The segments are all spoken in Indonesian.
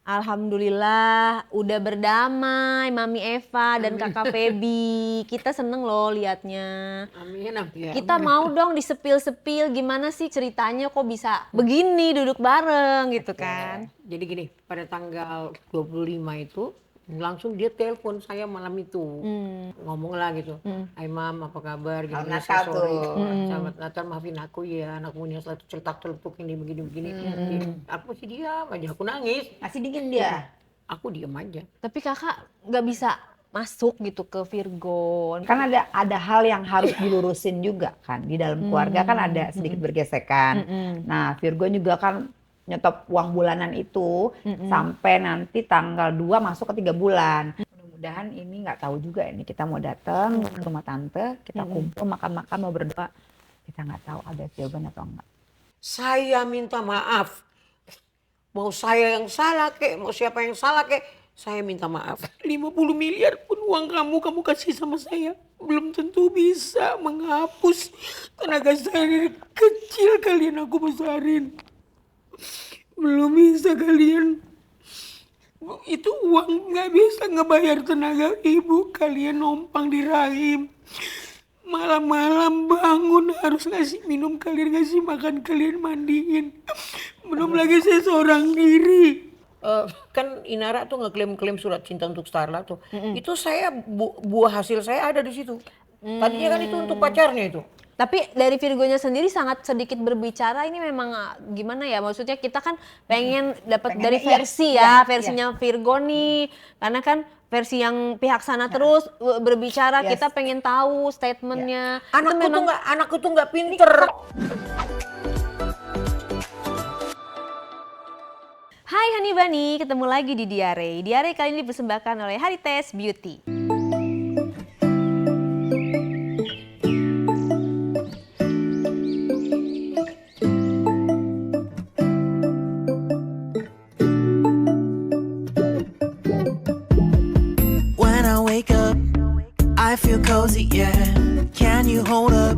Alhamdulillah udah berdamai Mami Eva dan Kakak Feby. Kita seneng loh liatnya. Amin, amin. Kita mau dong disepil-sepil gimana sih ceritanya kok bisa begini duduk bareng gitu kan. Jadi gini, pada tanggal 25 itu langsung dia telepon saya malam itu. Ngomong lah gitu. Hai Mam, apa kabar? Gitu, Malam Natal tuh. Selamat Natal, maafin aku ya, anakmu yang selalu celetak-celetuk ini begini-begini. Aku sih diam aja, aku nangis. Masih dingin dia. Aku diam aja. Tapi kakak nggak bisa masuk gitu ke Virgo. Kan ada hal yang harus dilurusin juga kan. Di dalam keluarga kan ada sedikit bergesekan. Nah Virgo juga kan nyetop uang bulanan itu sampai nanti tanggal 2 masuk ke 3 bulan. Mudah-mudahan ini nggak tahu juga ini kita mau datang ke rumah tante, kita kumpul makan-makan mau berdoa. Kita nggak tahu ada jawaban atau enggak. Saya minta maaf. Mau saya yang salah kek, mau siapa yang salah kek, saya minta maaf. 50 miliar pun uang kamu kasih sama saya. Belum tentu bisa menghapus tenaga saya dari kecil kalian aku besarin. Belum bisa kalian. Itu uang nggak bisa ngebayar tenaga ibu. Kalian numpang di rahim. Malam-malam bangun harus ngasih minum kalian, ngasih makan kalian, mandiin. Belum lagi saya seorang diri. Kan Inara tuh ngeklaim surat cinta untuk Starla tuh. Itu saya buah hasil saya ada di situ. Tadinya kan itu untuk pacarnya itu. Tapi dari Virgonya sendiri sangat sedikit berbicara ini memang gimana ya, maksudnya kita kan pengen dapat dari versi versinya Virgo nih, karena kan versi yang pihak sana terus berbicara, kita pengen tahu statementnya. Anakku tuh nggak pinter. Hai Honey Bunny, ketemu lagi di Diare. Diare kali ini dipersembahkan oleh Harites Beauty. Cozy, yeah. Can you hold up?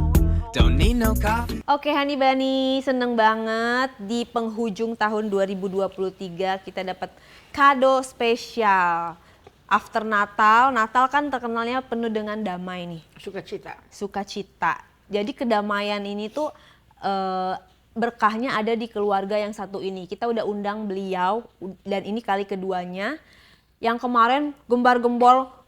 Don't need no coffee. Oke Honey Bunny, seneng banget di penghujung tahun 2023 kita dapat kado spesial. After Natal kan terkenalnya penuh dengan damai nih. Sukacita. Jadi kedamaian ini tuh berkahnya ada di keluarga yang satu ini. Kita udah undang beliau dan ini kali keduanya. Yang kemarin gembar-gembor,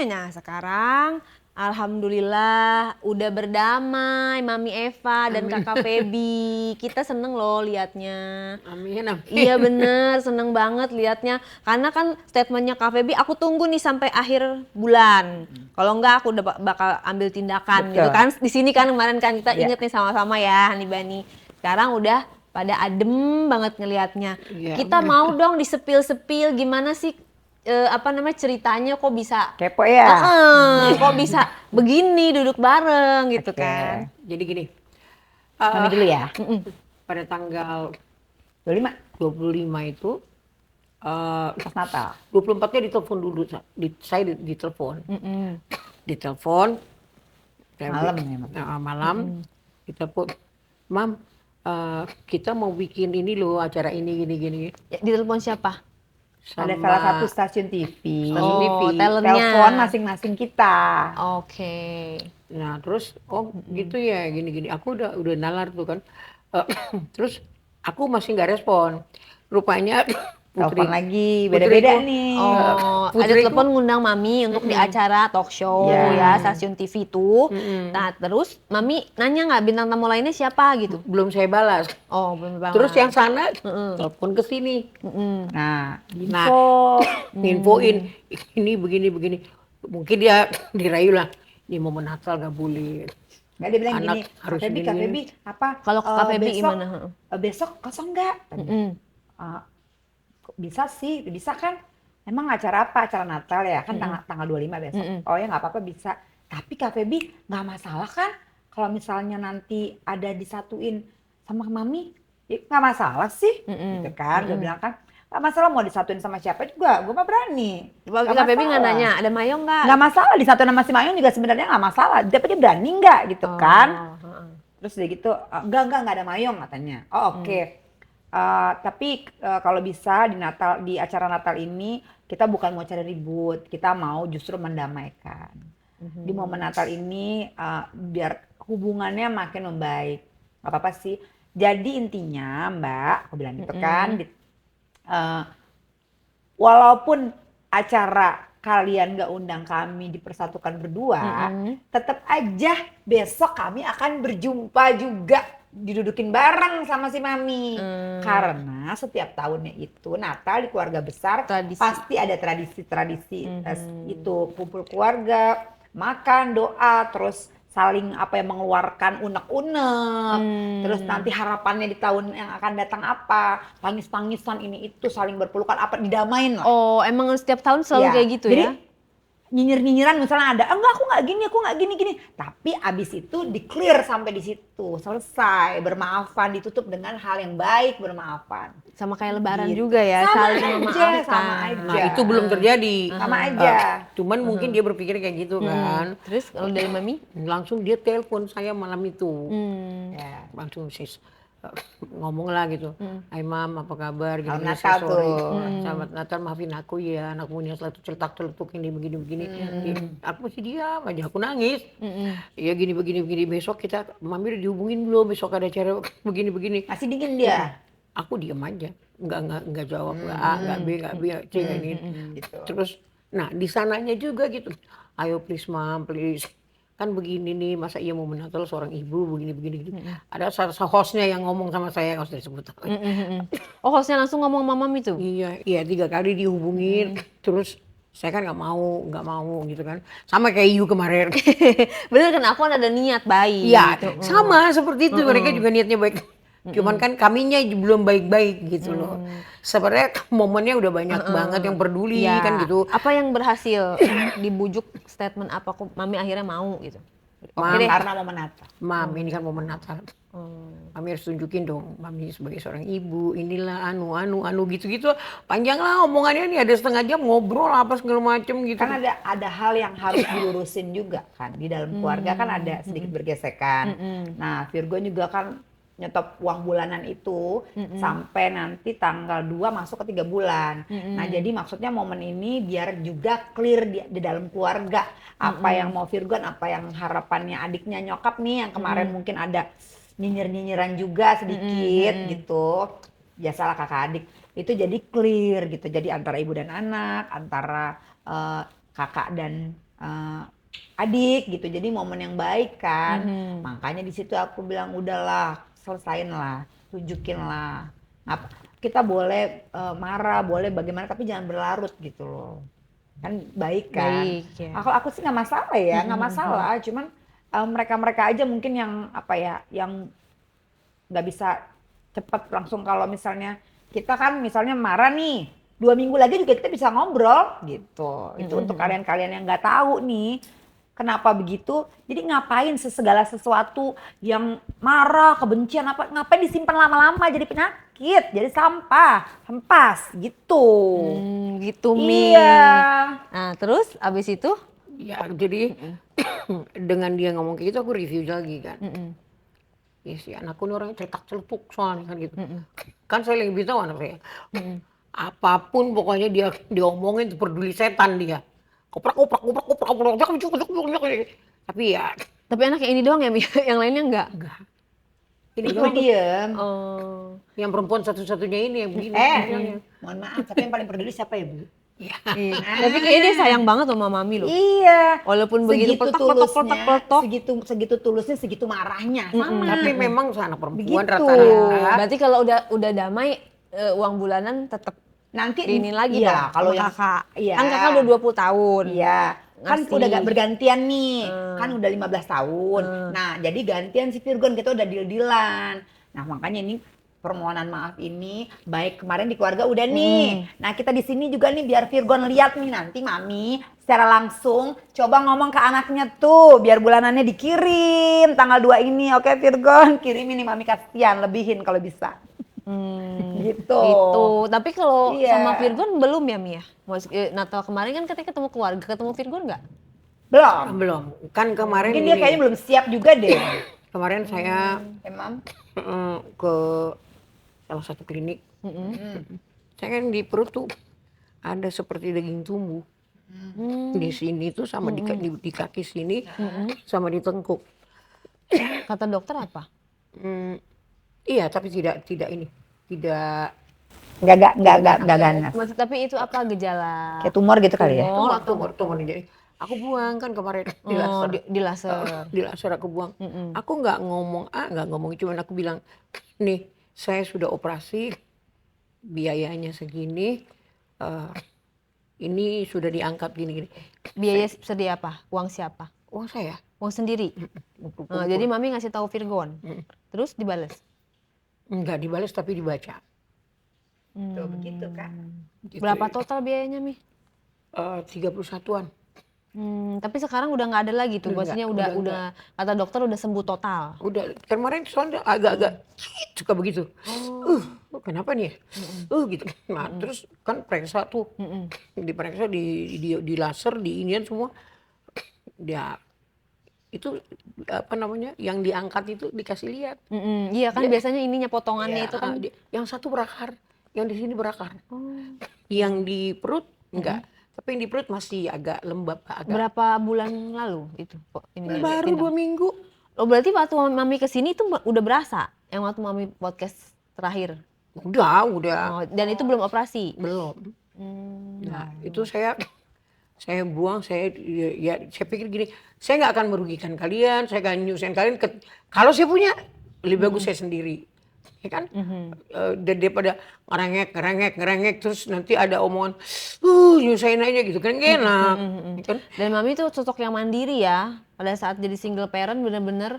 nah sekarang alhamdulillah udah berdamai Mami Eva dan Kakak Feby. Kita seneng loh liatnya. Amin, amin. Iya bener, seneng banget liatnya. Karena kan statementnya Kak Feby, aku tunggu nih sampai akhir bulan. Kalau enggak aku udah bakal ambil tindakan. Gitu kan. Di sini kan kemarin kan kita inget nih sama-sama ya Honey Bunny. Sekarang udah pada adem banget ngelihatnya. Kita mau dong disepil-sepil gimana sih ceritanya kok bisa kepo ya. Kok bisa begini duduk bareng gitu kan. Jadi gini. Mami dulu ya. Pada tanggal 25 itu pas Natal. 24-nya ditelepon dulu. Saya ditelepon. Ditelepon. Malam. Kita pun, Mam, kita mau bikin ini loh, acara ini gini. Ya, ditelepon siapa? Ada salah satu stasiun TV. Talentnya. Telepon masing-masing kita. Oke. Nah terus, gitu ya, gini. Aku udah nalar tuh kan. Terus aku masih nggak respon. Rupanya telepon lagi, beda-beda nih. Ada telepon ngundang Mami untuk di acara talk show ya, stasiun TV itu. Nah terus Mami nanya nggak bintang tamu lainnya siapa gitu? Belum saya balas. Belum balas. Terus yang sana telepon ke sini. Nah, infoin ini begini. Mungkin dia dirayu lah. Ini momen Natal nggak boleh. Nggak, dia bilang Anak gini, harus Kak Feby apa? Kalau Kak Feby gimana? Besok kosong nggak? Bisa sih, bisa kan? Emang acara apa? Acara Natal ya? Kan tanggal 25 besok. Oh ya nggak apa-apa bisa. Tapi Kak Feby nggak masalah kan? Kalau misalnya nanti ada disatuin sama Mami, ya nggak masalah sih. Gitu kan? Dia bilang kan, nggak masalah mau disatuin sama siapa juga, gue mah berani. Kak Feby nggak nanya, ada Mayong nggak? Nggak masalah, disatuin sama si Mayong juga sebenarnya nggak masalah. Tapi dia berani nggak gitu kan? Terus dia gitu, enggak ada Mayong katanya. Oke. Tapi kalau bisa di acara Natal ini kita bukan mau cari ribut, kita mau justru mendamaikan. Di momen Natal ini biar hubungannya makin membaik. Gak apa-apa sih. Jadi intinya Mbak, aku bilang gitu kan, walaupun acara kalian gak undang kami dipersatukan berdua, tetap aja besok kami akan berjumpa juga, didudukin bareng sama si Mami. Karena setiap tahunnya itu Natal di keluarga besar Tradisi. pasti ada tradisi-tradisi itu, kumpul keluarga, makan, doa, terus saling mengeluarkan unek-unek, terus nanti harapannya di tahun yang akan datang apa, tangis-tangisan ini itu, saling berpelukan didamain lah. Oh, emang setiap tahun selalu Iya. kayak gitu Jadi, ya? nyinyir-nyinyiran misalnya ada, enggak aku nggak gini. Tapi abis itu di-clear sampai di situ, selesai, bermaafan, ditutup dengan hal yang baik, bermaafan. Sama kayak lebaran Gitu. juga ya, Sama saling aja, memaafkan. sama aja. Nah itu belum terjadi. Sama aja. Cuman mungkin dia berpikir kayak gitu kan. Terus kalau dari Mami? Langsung dia telepon saya malam itu. Ya. Langsung ngomong lah gitu. Hai Mam, apa kabar? Gitu, Salam saya Natal sorry. tuh. Selamat Natal, maafin aku ya. Anakmu yang selalu celetak-celetuk ini begini-begini. Aku masih diam aja, aku nangis. Ya gini begini besok kita Mami udah dihubungin belum? Besok ada acara begini-begini. Masih dingin dia. Aku diam aja, nggak jawab, nggak A, nggak B, nggak C, nggak ini. Gitu. Terus, nah di sananya juga gitu. Ayo please Mam, please. Kan begini nih, masa iya mau menatal seorang ibu begini gitu. Ada hostnya yang ngomong sama saya, nggak usah disebut. Oh, hostnya langsung ngomong sama Mami tuh? Iya 3 kali dihubungin, terus saya kan nggak mau gitu kan. Sama kayak you kemarin. Bener kan, aku kan ada niat baik. Iya, gitu. sama seperti itu. Mereka juga niatnya baik. Cuman kan kaminya belum baik-baik gitu loh. Sebenarnya momennya udah banyak banget yang peduli Iya. kan gitu. Apa yang berhasil dibujuk statement apa kok Mami akhirnya mau gitu? Mam, Karena mau Natal. Mam, ini kan momen Natal. Mami harus tunjukin dong, Mami sebagai seorang ibu, inilah anu gitu-gitu. Panjang lah omongannya nih, ada setengah jam ngobrol apa segala macem gitu. Kan ada hal yang harus dilurusin juga kan. Di dalam keluarga kan ada sedikit bergesekan. Nah, Virgo juga kan nyetop uang bulanan itu sampai nanti tanggal 2 masuk ke 3 bulan. Nah, jadi maksudnya momen ini biar juga clear di dalam keluarga. Apa yang mau Virgon, apa yang harapannya adiknya nyokap nih yang kemarin mungkin ada nyinyir-nyinyiran juga sedikit gitu. Biasalah kakak adik. Itu jadi clear gitu. Jadi antara ibu dan anak, antara kakak dan adik gitu. Jadi momen yang baik kan. Makanya di situ aku bilang udahlah, selesain lah, tunjukin lah. Kita boleh marah, boleh bagaimana, tapi jangan berlarut gitu loh. Kan baik kan. Baik, ya. Aku sih nggak masalah ya, nggak masalah. Cuman mereka aja mungkin yang yang nggak bisa cepat langsung. Kalau misalnya kita kan misalnya marah nih, 2 minggu lagi juga kita bisa ngobrol gitu. Itu untuk kalian-kalian yang nggak tahu nih. Kenapa begitu? Jadi ngapain segala sesuatu yang marah, kebencian ngapain disimpan lama-lama jadi penyakit, jadi sampah, hempas gitu. Gitu Mi. Iya. Nah, terus abis itu? Ya jadi dengan dia ngomong kayak gitu aku review lagi kan. Ya si anakku ini orangnya cetak-celetuk soalnya kan gitu. Kan saya lebih tahu anak saya. Apapun pokoknya dia diomongin peduli setan dia. Koprak. Tapi ya. Tapi anak yang ini doang ya Mi? Yang lainnya enggak? Ini cuma diem. Oh. Yang perempuan satu-satunya ini yang begini. Mohon maaf, tapi yang paling peduli siapa ya Bu? Iya. Tapi kayaknya dia sayang banget sama Mami loh. Iya. Walaupun begitu Segitu peletok. segitu tulusnya, segitu marahnya. Sama. Tapi memang anak perempuan Begitu. rata-rata. Berarti kalau udah damai, uang bulanan tetap Nanti ini lagi iya, dong kalau sama yang kakak. iya. Kan kakak udah 20 tahun. Iya. Kan Ngasih. udah gak bergantian nih. Kan udah 15 tahun. Nah, jadi gantian si Virgon, kita udah deal-dealan. Nah, makanya ini permohonan maaf ini baik kemarin di keluarga udah nih. Nah, kita di sini juga nih biar Virgon lihat nih nanti Mami secara langsung coba ngomong ke anaknya tuh biar bulanannya dikirim tanggal 2 ini. Oke, Virgon, kirimin nih Mami, kasihan, lebihin kalau bisa. Gitu. Gitu. Tapi kalau Iya. sama Virgon belum ya Mi ya? Natal kemarin kan katanya ketemu keluarga, ketemu Virgon nggak? Belum. Kan kemarin Mungkin dia ini, kayaknya belum siap juga deh. kemarin saya Emang? ke salah satu klinik. Saya kan di perut tuh ada seperti daging tumbuh. Di sini tuh sama di kaki sini sama di tengkuk. Kata dokter apa? Hmm, iya, tapi tidak ini. Tidak Nggak ganas. Maksud tapi itu apa gejala? Kayak tumor gitu kali ya. tumor jadi. Aku buang kan kemarin di Oh, laser. di laser. Di laser aku buang. Aku nggak ngomong nggak ngomong, cuman aku bilang, nih saya sudah operasi, biayanya segini, ini sudah diangkat gini-gini. Biaya sedia apa? Uang siapa? Uang saya. Uang sendiri. Nah, jadi mami ngasih tahu Virgon. Terus dibales. Nggak dibales tapi dibaca. Tuh begitu kan. Gitu. Berapa total biayanya, Mi? 31-an. Tapi sekarang udah nggak ada lagi tuh. Udah Maksudnya nggak, udah kata dokter udah sembuh total. Udah kemarin soalnya agak-agak suka begitu. Kenapa nih? Gitu. Nah, terus kan periksa tuh. Diperiksa di laser, di inian semua. Dia itu apa namanya? Yang diangkat itu dikasih lihat. Iya kan biasanya ininya potongannya itu kan. Yang satu berakar, yang di sini berakar. Yang di perut enggak. Tapi yang di perut masih agak lembab, agak. Berapa bulan lalu itu? Baru 2 minggu. Oh berarti waktu mami kesini itu udah berasa? Yang waktu mami podcast terakhir? Udah. Oh, dan itu belum operasi? Belum. Nah, itu saya buang, saya pikir gini, saya nggak akan merugikan kalian, saya akan nyusahin kalian. Kalau saya punya, lebih bagus saya sendiri. Ya kan? Daripada ngerengek, terus nanti ada omongan, nyusahin aja gitu kan, gak enak. Kan? Dan mami tuh sosok yang mandiri ya, pada saat jadi single parent bener-bener.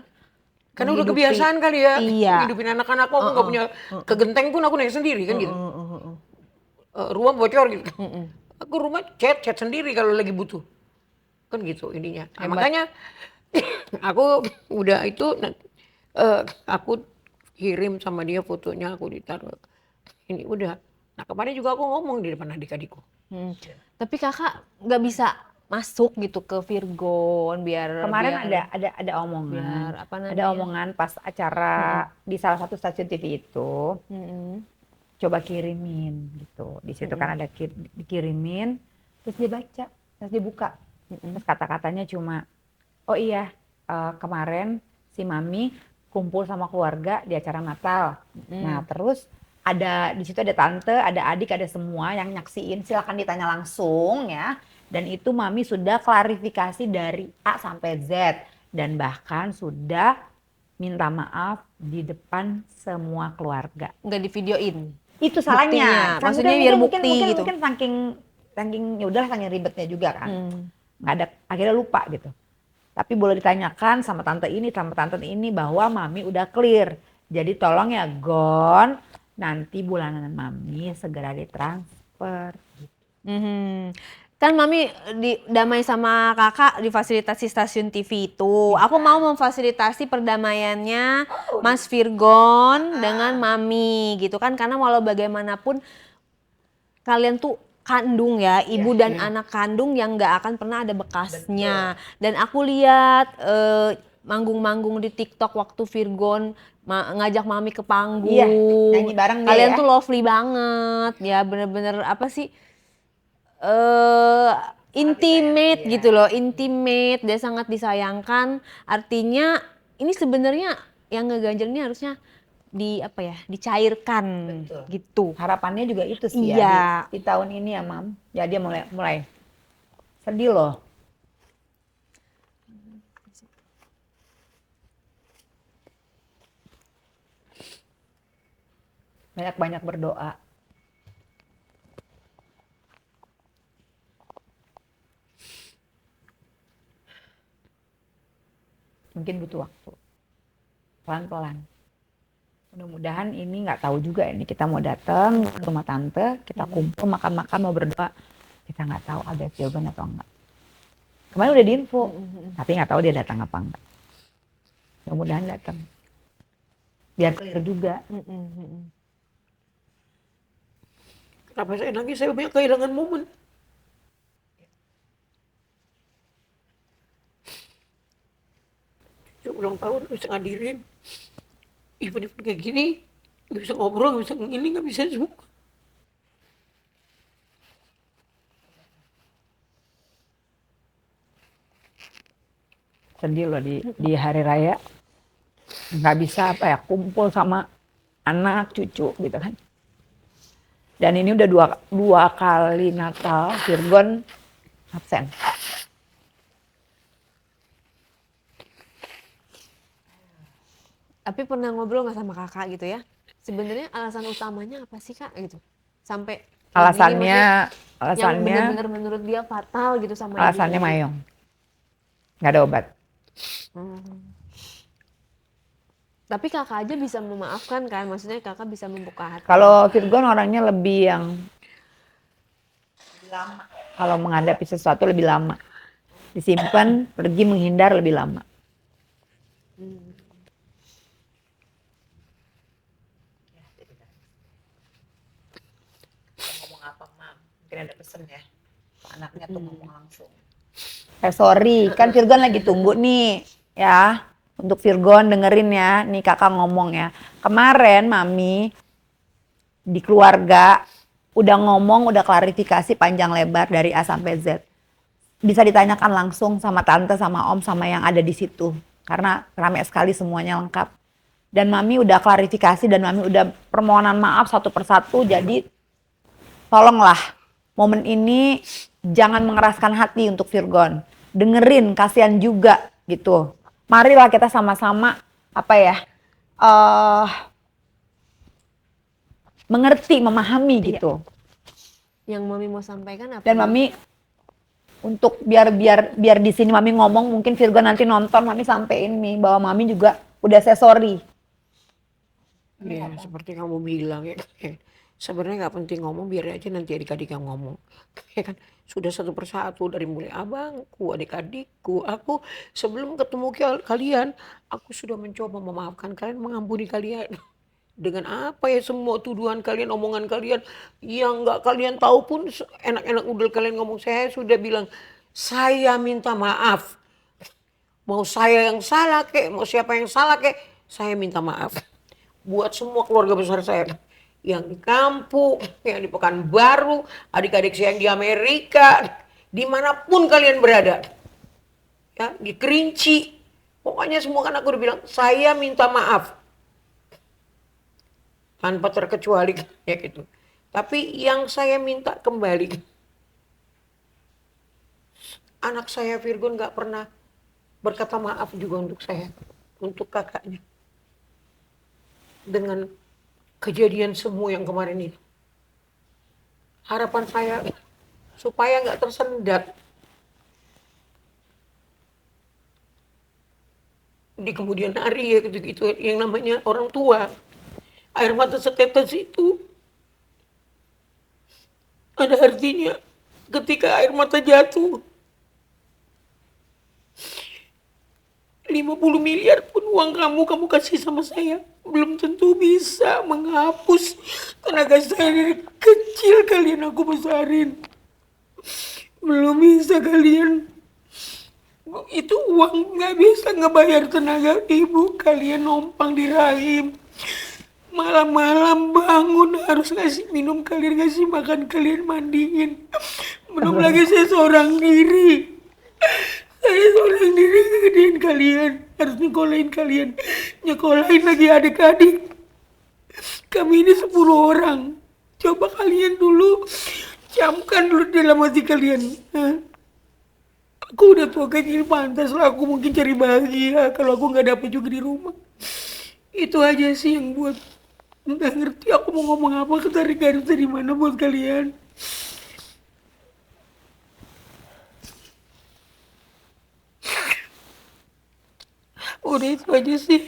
Karena udah kebiasaan kali ya, Iya. hidupin anak-anak aku nggak punya kegenteng pun aku naik sendiri kan gitu. Rumah bocor gitu. Aku rumah cat sendiri kalau lagi butuh. Kan gitu ininya. Ya, makanya aku udah itu aku kirim sama dia fotonya, aku ditaruh. Ini udah. Nah kemarin juga aku ngomong di depan adik-adikku. Tapi kakak nggak bisa masuk gitu ke Virgon biar Kemarin biar- ada omongan. biar apa namanya? Ada omongan pas acara di salah satu stasiun TV itu. Coba kirimin gitu. Di situ kan ada dikirimin, terus dia baca, terus dia buka. Terus kata-katanya cuma, oh iya kemarin si Mami kumpul sama keluarga di acara Natal. Nah terus ada di situ ada tante, ada adik, ada semua yang nyaksiin. Silakan ditanya langsung ya. Dan itu Mami sudah klarifikasi dari A sampai Z dan bahkan sudah minta maaf di depan semua keluarga. nggak di videoin. Itu salahnya. Buktinya, maksudnya biar bukti gitu. Mungkin saking ya udahlah saking ribetnya juga kan. Nggak ada, akhirnya lupa gitu. Tapi boleh ditanyakan sama tante ini bahwa Mami udah clear. Jadi tolong ya Gon, nanti bulanan Mami segera ditransfer. Kan Mami damai sama kakak di fasilitasi stasiun TV itu. Aku mau memfasilitasi perdamaiannya Mas Virgon dengan Mami gitu kan. Karena walau bagaimanapun kalian tuh kandung ya, ibu dan anak kandung yang nggak akan pernah ada bekasnya. Dan aku lihat manggung-manggung di TikTok waktu Virgon ngajak Mami ke panggung. Iya, nyanyi bareng dia kalian ya. tuh lovely banget ya, bener-bener apa sih? Intimate gitu loh, intimate, dia sangat disayangkan. Artinya ini sebenarnya yang ngeganjel ini harusnya dicairkan. Betul. Gitu. Harapannya juga itu sih Iya. ya di tahun ini ya Mam. Ya dia mulai sedih loh. Banyak-banyak berdoa. Mungkin butuh waktu. Pelan-pelan. Mudah-mudahan ini nggak tahu juga ini kita mau datang ke rumah tante, kita kumpul makan-makan mau berdoa. Kita nggak tahu ada jawaban atau enggak. Kemarin udah diinfo, tapi nggak tahu dia datang apa enggak. Mudah-mudahan datang. Biar clear juga. Kenapa saya nangis? Saya banyak kehilangan momen. Ulang tahun bisa ngadirin event kayak gini, Nggak bisa ngobrol, nggak bisa ini, nggak bisa semua. Sedih loh di hari raya nggak bisa apa ya kumpul sama anak cucu gitu kan. Dan ini udah dua kali Natal Virgon absen. Tapi pernah ngobrol nggak sama kakak gitu ya? Sebenarnya alasan utamanya apa sih kak gitu? Sampai kayak gini, maksudnya yang Alasannya benar-benar menurut dia fatal gitu sama alasannya ibunya. Mayong nggak ada obat. Tapi kakak aja bisa memaafkan kan? Maksudnya kakak bisa membuka hati. Kalau Virgon orangnya lebih yang lama. Kalau menghadapi sesuatu lebih lama. Disimpan, pergi menghindar lebih lama. Ngomong apa, Mam? Mungkin ada pesan ya. Anaknya tuh ngomong langsung. Sorry, kan Virgon lagi tunggu nih, ya. Untuk Virgon dengerin ya, nih kakak ngomong ya. Kemarin Mami di keluarga udah ngomong, udah klarifikasi panjang lebar dari A sampai Z. Bisa ditanyakan langsung sama tante, sama om, sama yang ada di situ. Karena ramai sekali semuanya lengkap. Dan Mami udah klarifikasi dan Mami udah permohonan maaf satu persatu. Jadi tolonglah momen ini jangan mengeraskan hati untuk Virgon. Dengerin, kasihan juga gitu. Marilah kita sama-sama apa ya? Mengerti, memahami gitu. Yang Mami mau sampaikan apa? Dan Mami untuk biar di sini Mami ngomong, mungkin Virgon nanti nonton, Mami sampein nih bahwa Mami juga udah say sorry. Ya, seperti kamu bilang ya. Sebenarnya nggak penting ngomong, biar aja nanti adik-adik yang ngomong. Ya kan, sudah satu persatu dari mulai abangku, adik-adikku, aku sebelum ketemu kalian, aku sudah mencoba memaafkan kalian, mengampuni kalian. Dengan apa ya semua tuduhan kalian, omongan kalian yang nggak kalian tahu pun enak-enak udah kalian ngomong. Saya sudah bilang, saya minta maaf. Mau saya yang salah kek, mau siapa yang salah kek, saya minta maaf. Buat semua keluarga besar saya. Yang di kampung, yang di Pekanbaru, adik-adik saya yang di Amerika, dimanapun kalian berada. Ya, di Kerinci. Pokoknya semua kan aku udah bilang, saya minta maaf. Tanpa terkecuali ya gitu. Tapi yang saya minta kembali, anak saya Virgon nggak pernah berkata maaf juga untuk saya, untuk kakaknya. Dengan kejadian semua yang kemarin ini, harapan saya supaya nggak tersendat di kemudian hari ya gitu-gitu, yang namanya orang tua. Air mata setetes itu ada artinya. Ketika air mata jatuh, 50 miliar pun uang kamu kasih sama saya, belum tentu bisa menghapus tenaga saya dari kecil kalian aku besarin. Belum bisa kalian, itu uang nggak bisa ngebayar tenaga ibu kalian numpang di rahim. Malam-malam bangun harus ngasih minum kalian, ngasih makan kalian, mandiin. Belum lagi saya seorang diri. Saya seorang diri ngegedein kalian, harus nyekolahin kalian. Nyekolahin lagi adik-adik. Kami ini 10 orang. Coba kalian dulu, camkan dulu dalam hati kalian. Hah? Aku udah tua kecil, pantas lah aku mungkin cari bahagia kalau aku nggak dapet juga di rumah. Itu aja sih yang buat nggak ngerti aku mau ngomong apa, ketarik garis dari mana buat kalian. Udah itu aja sih.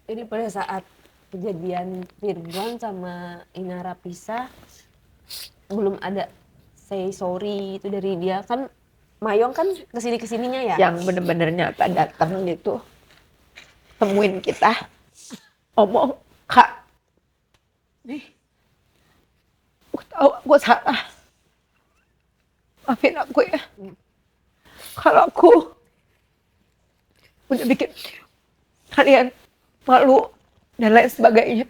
Jadi pada saat kejadian Virgon sama Inara pisah, belum ada say sorry itu dari dia kan. Mayong kan kesininya ya. Yang bener-bener nyata datang gitu, temuin kita, ngomong, Kak, nih, gue tahu gue salah, maafin aku ya. kalau aku udah bikin kalian malu dan lain sebagainya.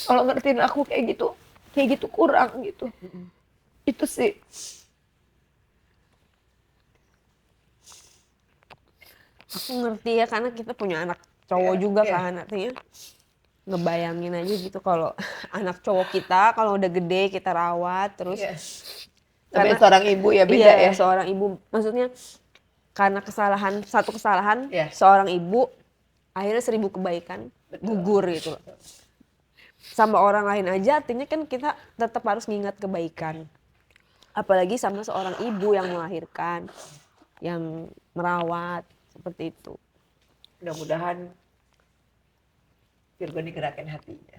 Kalau ngertiin aku kayak gitu kurang gitu. Itu sih. Aku ngerti ya karena kita punya anak cowok juga kan, artinya ngebayangin aja gitu kalau anak cowok kita kalau udah gede kita rawat terus. Tapi Karena- seorang ibu ya beda Iya, ya. seorang ibu maksudnya karena satu kesalahan Iya. seorang ibu akhirnya 1000 kebaikan gugur gitu loh. Sama orang lain aja artinya kan kita tetap harus ngingat kebaikan. Apalagi sama seorang ibu yang melahirkan, yang merawat seperti itu. Mudah-mudahan Virgo digerakin hatinya.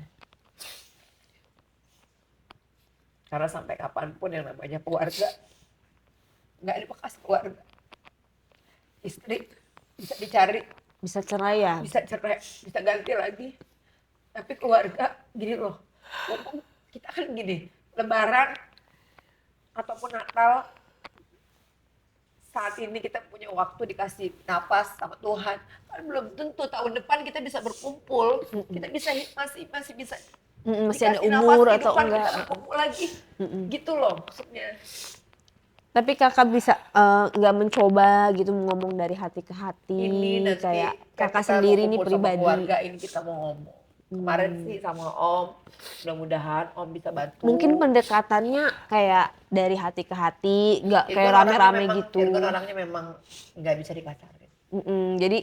Karena sampai kapanpun yang namanya keluarga nggak ada bekas keluarga. Istri bisa dicari, Bisa cerai ya? bisa cerai, bisa ganti lagi. Tapi keluarga gini loh, kita kan gini, Lebaran ataupun Natal saat ini kita punya waktu dikasih napas sama Tuhan, kan belum tentu tahun depan kita bisa berkumpul, kita bisa masih bisa Masih ada dikasih umur nafas atau kehidupan, enggak. kita berkumpul lagi, gitu loh maksudnya. Tapi kakak bisa nggak mencoba gitu ngomong dari hati ke hati, Ini nanti kayak kan kakak kita sendiri mau nih kumpul sama pribadi. keluarga ini kita mau ngomong. Kemarin sih sama Om, mudah-mudahan Om bisa bantu. Mungkin pendekatannya kayak dari hati ke hati, nggak kayak Virgon orangnya rame-rame memang- gitu. Virgon orangnya memang nggak bisa dikasarin. Jadi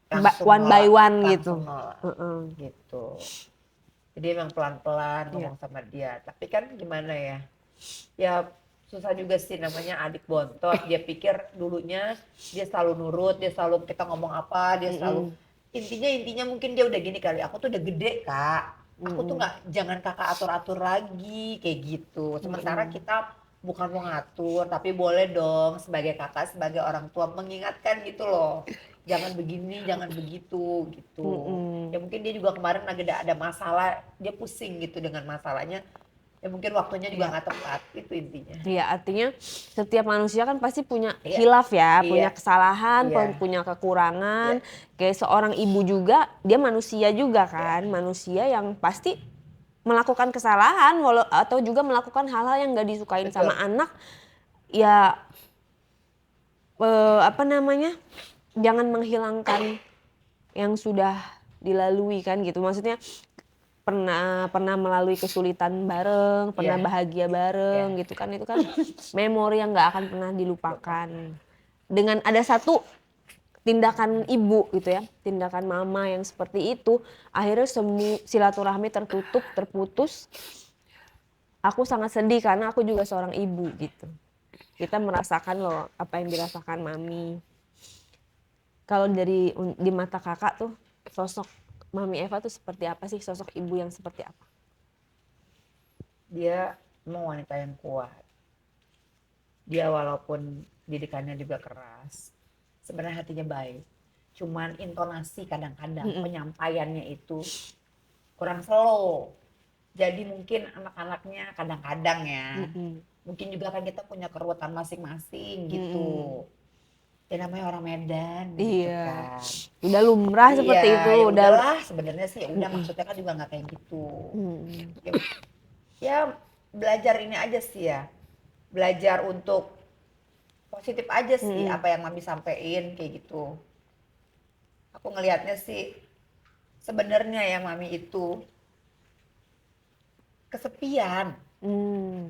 Langsung one by nolak, one langsung gitu. nolak, Heeh. gitu. Jadi emang pelan-pelan Iya. ngomong sama dia. Tapi kan gimana ya? Ya susah juga sih namanya adik bontot. Dia pikir dulunya dia selalu nurut, dia selalu kita ngomong apa, dia selalu intinya mungkin dia udah gini kali. Aku tuh udah gede, Kak. Aku tuh nggak, jangan kakak atur-atur lagi kayak gitu. Sementara kita bukan mau ngatur, tapi boleh dong sebagai kakak, sebagai orang tua mengingatkan gitu loh. Jangan begini, jangan begitu gitu. Ya mungkin dia juga kemarin lagi ada masalah, dia pusing gitu dengan masalahnya. Ya mungkin waktunya juga nggak tepat, itu intinya. Iya, artinya setiap manusia kan pasti punya Iya. khilaf ya, Iya. punya kesalahan, Iya. punya kekurangan. Kayak seorang ibu juga, dia manusia juga kan, manusia yang pasti melakukan kesalahan atau juga melakukan hal-hal yang nggak disukain Betul. sama anak. Ya jangan menghilangkan yang sudah dilalui kan gitu. Maksudnya pernah melalui kesulitan bareng, pernah Iya. bahagia bareng gitu kan, itu kan memori yang nggak akan pernah dilupakan. Dengan ada satu tindakan ibu gitu ya, tindakan mama yang seperti itu, akhirnya semua silaturahmi terputus. Aku sangat sedih karena aku juga seorang ibu gitu. Kita merasakan loh apa yang dirasakan mami. Kalau di mata kakak tuh sosok Mami Eva tuh seperti apa sih, sosok ibu yang seperti apa? Dia memang wanita yang kuat. Dia walaupun didikannya juga keras, sebenarnya hatinya baik. Cuman intonasi kadang-kadang penyampaiannya itu kurang slow. Jadi mungkin anak-anaknya kadang-kadang ya, mungkin juga kan kita punya keruwetan masing-masing gitu. Ya namanya orang Medan gitu Iya. kan. Udah lumrah seperti Iya, itu, ya udah. udahlah sebenarnya sih, udah maksudnya kan juga nggak kayak gitu. Ya belajar ini aja sih ya, belajar untuk positif aja sih apa yang Mami sampein kayak gitu. Aku ngelihatnya sih sebenarnya ya Mami itu kesepian,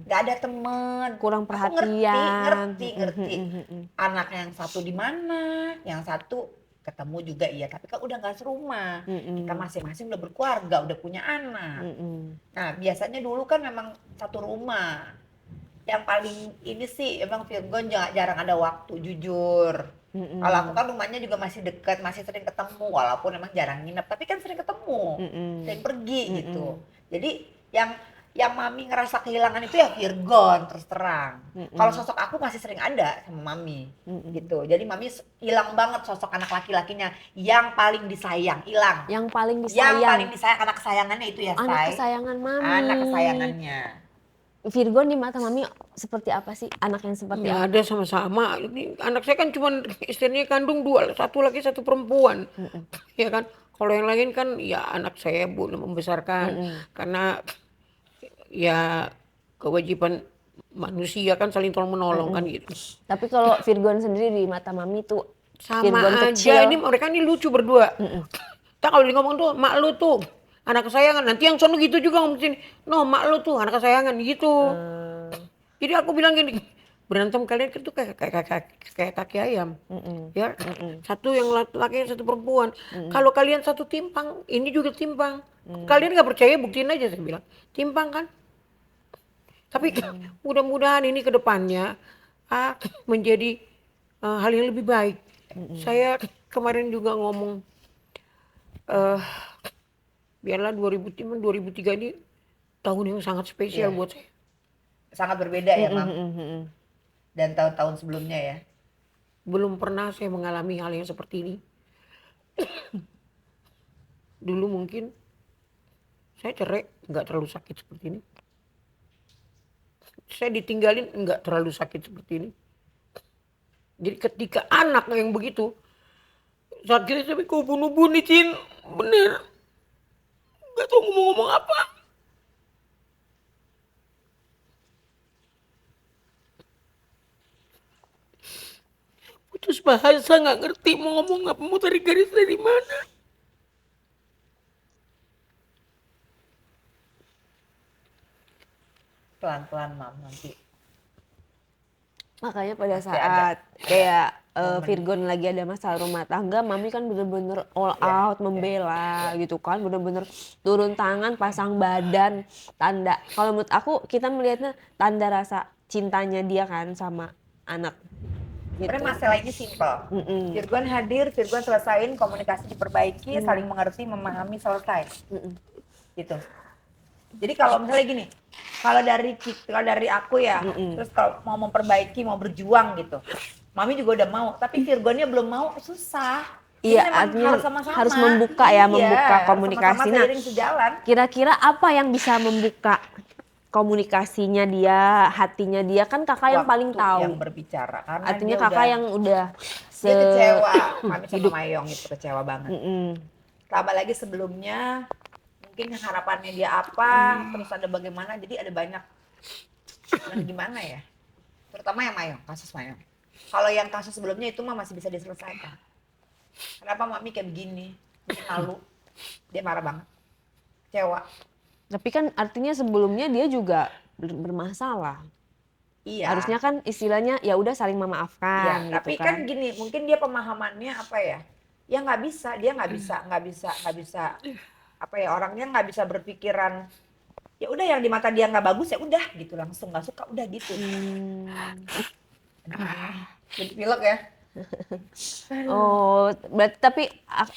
nggak ada temen, Kurang Aku perhatian. ngerti. Anak yang satu di mana, yang satu ketemu juga iya, tapi kan udah nggak serumah. Kita masing-masing udah berkeluarga, udah punya anak. Nah biasanya dulu kan memang satu rumah. Yang paling ini sih emang Virgon jarang ada waktu, jujur. Kalau aku kan rumahnya juga masih dekat, masih sering ketemu, walaupun emang jarang nginep, tapi kan sering ketemu, sering pergi gitu. Jadi yang Mami ngerasa kehilangan itu ya Virgon, terus terang. Kalau sosok aku masih sering ada sama Mami, gitu. Jadi Mami hilang banget sosok anak laki-lakinya yang paling disayang, hilang. Yang paling Yang disayang. paling disayang anak kesayangannya itu ya, Anak Say. kesayangan Mami. Anak kesayangannya. Virgon di mata Mami seperti apa sih? Anak yang seperti Nggak apa? ada sama-sama. Ini anak saya kan cuma istrinya kandung 2, 1 laki 1 perempuan. Ya kan. Kalau yang lain kan ya anak saya Bu membesarkan karena ya kewajiban manusia kan saling tolong menolong kan gitu. Tapi kalau Virgon sendiri di mata Mami tuh Sama Virgon aja kecil. ini mereka ini lucu berdua. Tak kalau dia ngomong tuh mak lu tuh anak kesayangan, nanti yang sono gitu juga ngomong sini. No, mak lu tuh anak kesayangan gitu. Jadi aku bilang gini, berantem kalian itu kayak kaki ayam. Ya, satu yang laki, satu perempuan. Kalau kalian satu timpang, ini juga timpang. Kalian nggak percaya, buktiin aja saya bilang. Timpang kan? Tapi mudah-mudahan ini ke depannya menjadi hal yang lebih baik. Saya kemarin juga ngomong, biarlah 2003 ini tahun yang sangat spesial buat saya. Sangat berbeda ya, Mam. Dan tahun-tahun sebelumnya ya. Belum pernah saya mengalami hal yang seperti ini. Dulu mungkin saya cerai nggak terlalu sakit seperti ini. Saya ditinggalin nggak terlalu sakit seperti ini. Jadi ketika anak yang begitu, sakitnya sampai kau bunuh-bunuh Cin, bener. Nggak tahu ngomong-ngomong apa. Putus bahasa nggak ngerti mau ngomong apa, mau tarik garis dari mana. Pelan-pelan, Mam, nanti. Makanya pada Pasti saat kayak Virgon lagi ada masalah rumah tangga, Mami kan bener-bener all out membela gitu kan, bener-bener turun tangan, pasang badan, tanda. Kalau menurut aku kita melihatnya tanda rasa cintanya dia kan sama anak. Gitu. Sebenarnya masalah ini simpel. Virgon hadir, Virgon selesain, komunikasi diperbaiki, saling mengerti, memahami, selesai. Gitu. Jadi kalau misalnya gini, kalau dari aku ya, terus kalau mau memperbaiki, mau berjuang gitu, Mami juga udah mau, tapi Virgonnya belum mau, susah. Jadi Iya, memang artinya harus sama-sama. harus membuka ya, membuka harus komunikasi. sama-sama Nah, seiring sejalan. kira-kira apa yang bisa membuka komunikasinya dia, hatinya dia, kan kakak yang paling Waktu tahu. yang berbicara. Karena Artinya dia kakak udah- yang udah dia kecewa, Mami sama Mayong itu kecewa banget. Mm-mm. Tambah lagi sebelumnya, mungkin harapannya dia apa, terus ada bagaimana, jadi ada banyak. Dan gimana ya? Terutama yang Mayong, kasus Mayong. Kalau yang kasus sebelumnya itu mah masih bisa diselesaikan. Kenapa Mami kayak begini? Mungkin malu. Dia marah banget. Kecewa. Tapi kan artinya sebelumnya dia juga bermasalah. Iya. Harusnya kan istilahnya ya udah saling Iya, memaafkan gitu tapi kan gini, mungkin dia pemahamannya apa ya? Ya nggak bisa, dia nggak bisa apa ya, orangnya nggak bisa berpikiran ya udah yang di mata dia nggak bagus ya udah gitu, langsung nggak suka udah gitu. Jadi pilek ya. Oh, berarti tapi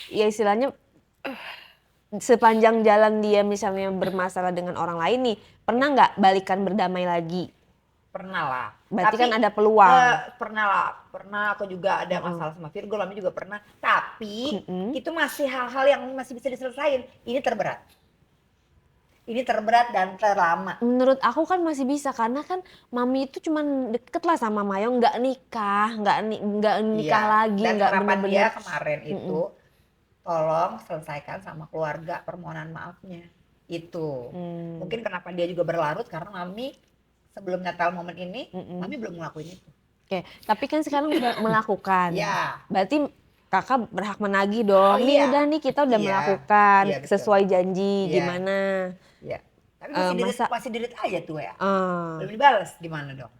ya istilahnya sepanjang jalan dia misalnya bermasalah dengan orang lain nih, pernah nggak balikan berdamai lagi? Pernah lah. Berarti Tapi, kan ada peluang. pernah lah, pernah aku juga ada masalah sama Virgo, Lami juga pernah. Tapi itu masih hal-hal yang masih bisa diselesain. Ini terberat. Ini terberat dan terlama. Menurut aku kan masih bisa karena kan Mami itu cuman deket lah sama Mayong, nggak nikah Iya. lagi, Dan nggak harapan dia bener-bener. kemarin itu tolong selesaikan sama keluarga permohonan maafnya. Itu. Mungkin kenapa dia juga berlarut karena Mami sebelum Natal momen ini, Mami belum ngelakuin itu. Oke, tapi kan sekarang udah melakukan. Iya. Berarti kakak berhak menagih dong. Oh, Nih iya. udah nih kita udah Iya. melakukan Iya, betul. sesuai janji Iya. gimana. Iya. Tapi masih masa- masih dirit aja tuh ya. Eh, Belum dibalas gimana dong?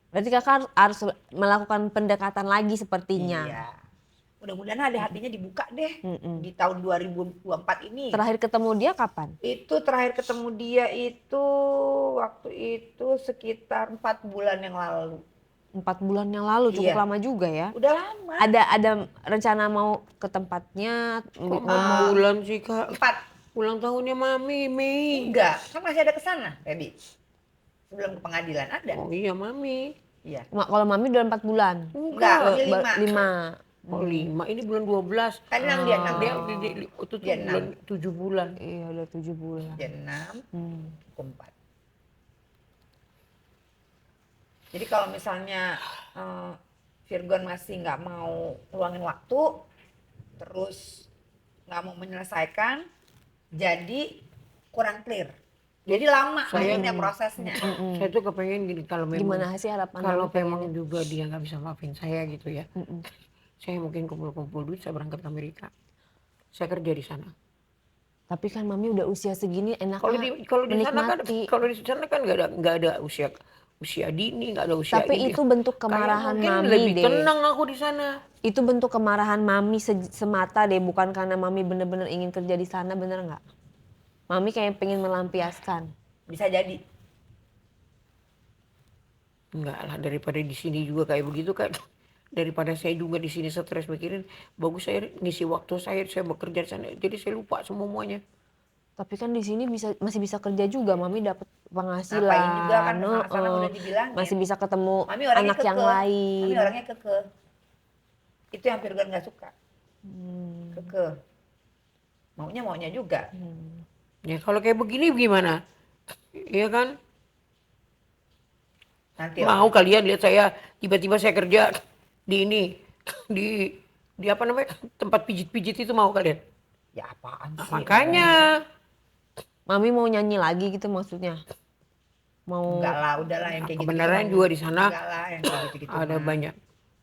berarti kakak harus melakukan pendekatan lagi sepertinya. Iya. Mudah-mudahan hatinya dibuka deh di tahun 2024 ini. Terakhir ketemu dia kapan? Itu terakhir ketemu dia itu waktu itu sekitar 4 bulan yang lalu. 4 bulan yang lalu, cukup Iya. lama juga ya. Udah lama. Ada rencana mau ke tempatnya? Kok bulan sih Kak? 4. Ulang tahunnya Mami, Mei. Enggak, kan masih ada kesana, Baby. Sebelum ke pengadilan ada. Oh iya Mami. Iya. Kalau Mami udah 4 bulan. Enggak, Mami 5. 5. Oh 5, ini bulan 12. Kan 6 dia 6 Dia dia. itu tuh Dia bulan 7 bulan. Iya udah 7 bulan. Dia 6 ke 4. Jadi kalau misalnya Virgon masih nggak mau luangin waktu, terus nggak mau menyelesaikan, jadi kurang clear. Jadi lama akhirnya prosesnya. Saya tuh kepengen gini, kalau memang Gimana sih harapan kalau Mami memang juga dia nggak bisa maafin saya gitu ya, saya mungkin kumpul-kumpul duit, saya berangkat ke Amerika, saya kerja di sana. Tapi kan Mami udah usia segini enaknya Kalau di sana kan menikmati. nggak ada usia dini, nggak ada usia Tapi ini. itu bentuk kemarahan Kayak mungkin Mami lebih deh. tenang aku di sana. Itu bentuk kemarahan Mami semata deh, bukan karena Mami bener-bener ingin kerja di sana, bener nggak? Mami kayak pengen melampiaskan. Bisa jadi. Enggak lah, daripada di sini juga kayak begitu kan. Daripada saya juga di sini stres mikirin, bagus saya ngisi waktu saya bekerja di sana, jadi saya lupa semuanya. Tapi kan di sini masih bisa kerja juga, Mami dapat penghasilan. Ngapain juga kan sana udah dibilangin. Masih bisa ketemu Mami orangnya anak yang kekeh. lain. Mami orangnya kekeh. Itu yang Virgon nggak suka. Kekeh. Maunya juga. Ya kalau kayak begini gimana? Iya kan? Nanti Mau kalian lihat saya tiba-tiba saya kerja di ini, di apa namanya, tempat pijit-pijit itu, mau kalian? ya apaan sih? Makanya Mami mau nyanyi lagi gitu maksudnya? Mau Enggak lah, udahlah yang kayak gitu. kebenaran juga di sana Enggak lah yang kayak gitu-gitu.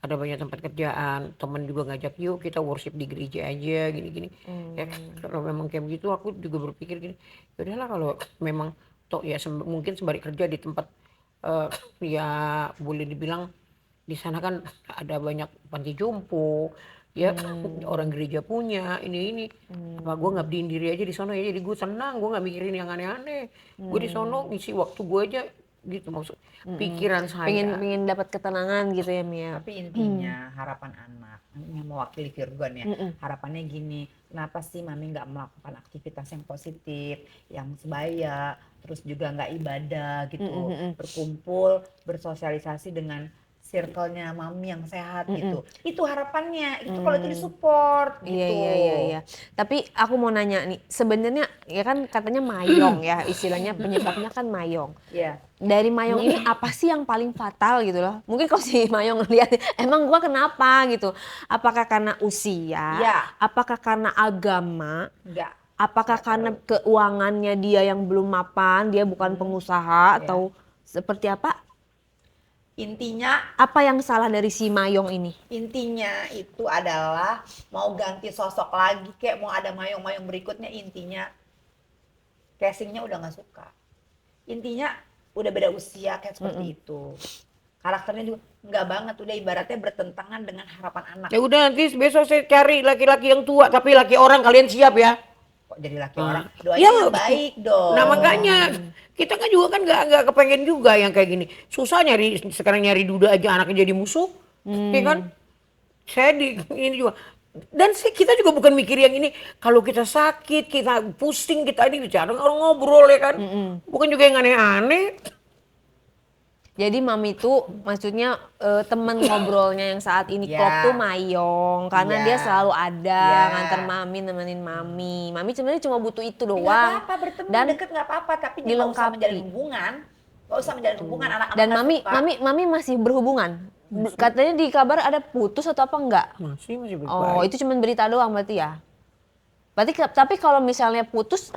ada banyak tempat kerjaan, temen juga ngajak yuk kita worship di gereja aja gini-gini. Ya kalau memang kayak begitu aku juga berpikir gini, ya udahlah kalau memang toh ya mungkin sembari kerja di tempat ya boleh dibilang di sana kan ada banyak panti jompo ya, orang gereja punya ini apa gue ngabdiin diri aja di sana ya, jadi gue senang, gue nggak mikirin yang aneh-aneh. Gue di sono ngisi waktu gue aja gitu, maksud pikiran saya. pengen dapat ketenangan gitu ya, Mia? Tapi intinya harapan anak yang mewakili Virgon ya, harapannya gini, kenapa sih Mami nggak melakukan aktivitas yang positif, yang sebaya, terus juga nggak ibadah gitu, berkumpul, bersosialisasi dengan circle-nya Mami yang sehat gitu. Itu harapannya, itu kalau itu disupport gitu. Iya. Tapi aku mau nanya nih, sebenarnya ya kan katanya mayong ya, istilahnya penyebabnya kan mayong. Iya. Dari mayong ini apa sih yang paling fatal gitu loh? Mungkin kalau si mayong lihat, emang gua kenapa gitu? Apakah karena usia? Iya. Apakah karena agama? Enggak. Apakah karena keuangannya dia yang belum mapan, dia bukan pengusaha atau seperti apa? Intinya Apa yang salah dari si mayong ini? Intinya itu adalah mau ganti sosok lagi, kayak mau ada mayong-mayong berikutnya, intinya casingnya udah nggak suka. Intinya udah beda usia kayak seperti itu. Karakternya juga nggak banget, udah ibaratnya bertentangan dengan harapan anak. Ya udah, nanti besok saya cari laki-laki yang tua, tapi laki orang, kalian siap ya? Kok jadi laki orang? Doanya Ya, yang baik dong. Nah makanya kita kan juga kan nggak kepengen juga yang kayak gini. Susah sekarang nyari duda aja anaknya jadi musuh, ya kan? Saya ini juga. Dan kita juga bukan mikir yang ini, kalau kita sakit, kita pusing, kita ini bicara orang ngobrol ya kan. Bukan juga yang aneh-aneh. Jadi Mami tuh maksudnya temen ngobrolnya yang saat ini Ya. klop tuh mayong karena Ya. dia selalu ada Ya. nganter Mami, nemenin Mami. Mami sebenarnya cuma butuh itu Nggak doang. apa-apa, bertemu Dan deket nggak apa-apa, tapi dia nggak usah dilengkapi. menjalin hubungan. Nggak usah menjalin hubungan, anak-anak dan nggak suka. Mami masih berhubungan. Katanya di kabar ada putus atau apa enggak? Masih baik. Oh, itu cuma berita doang berarti ya. Berarti tapi kalau misalnya putus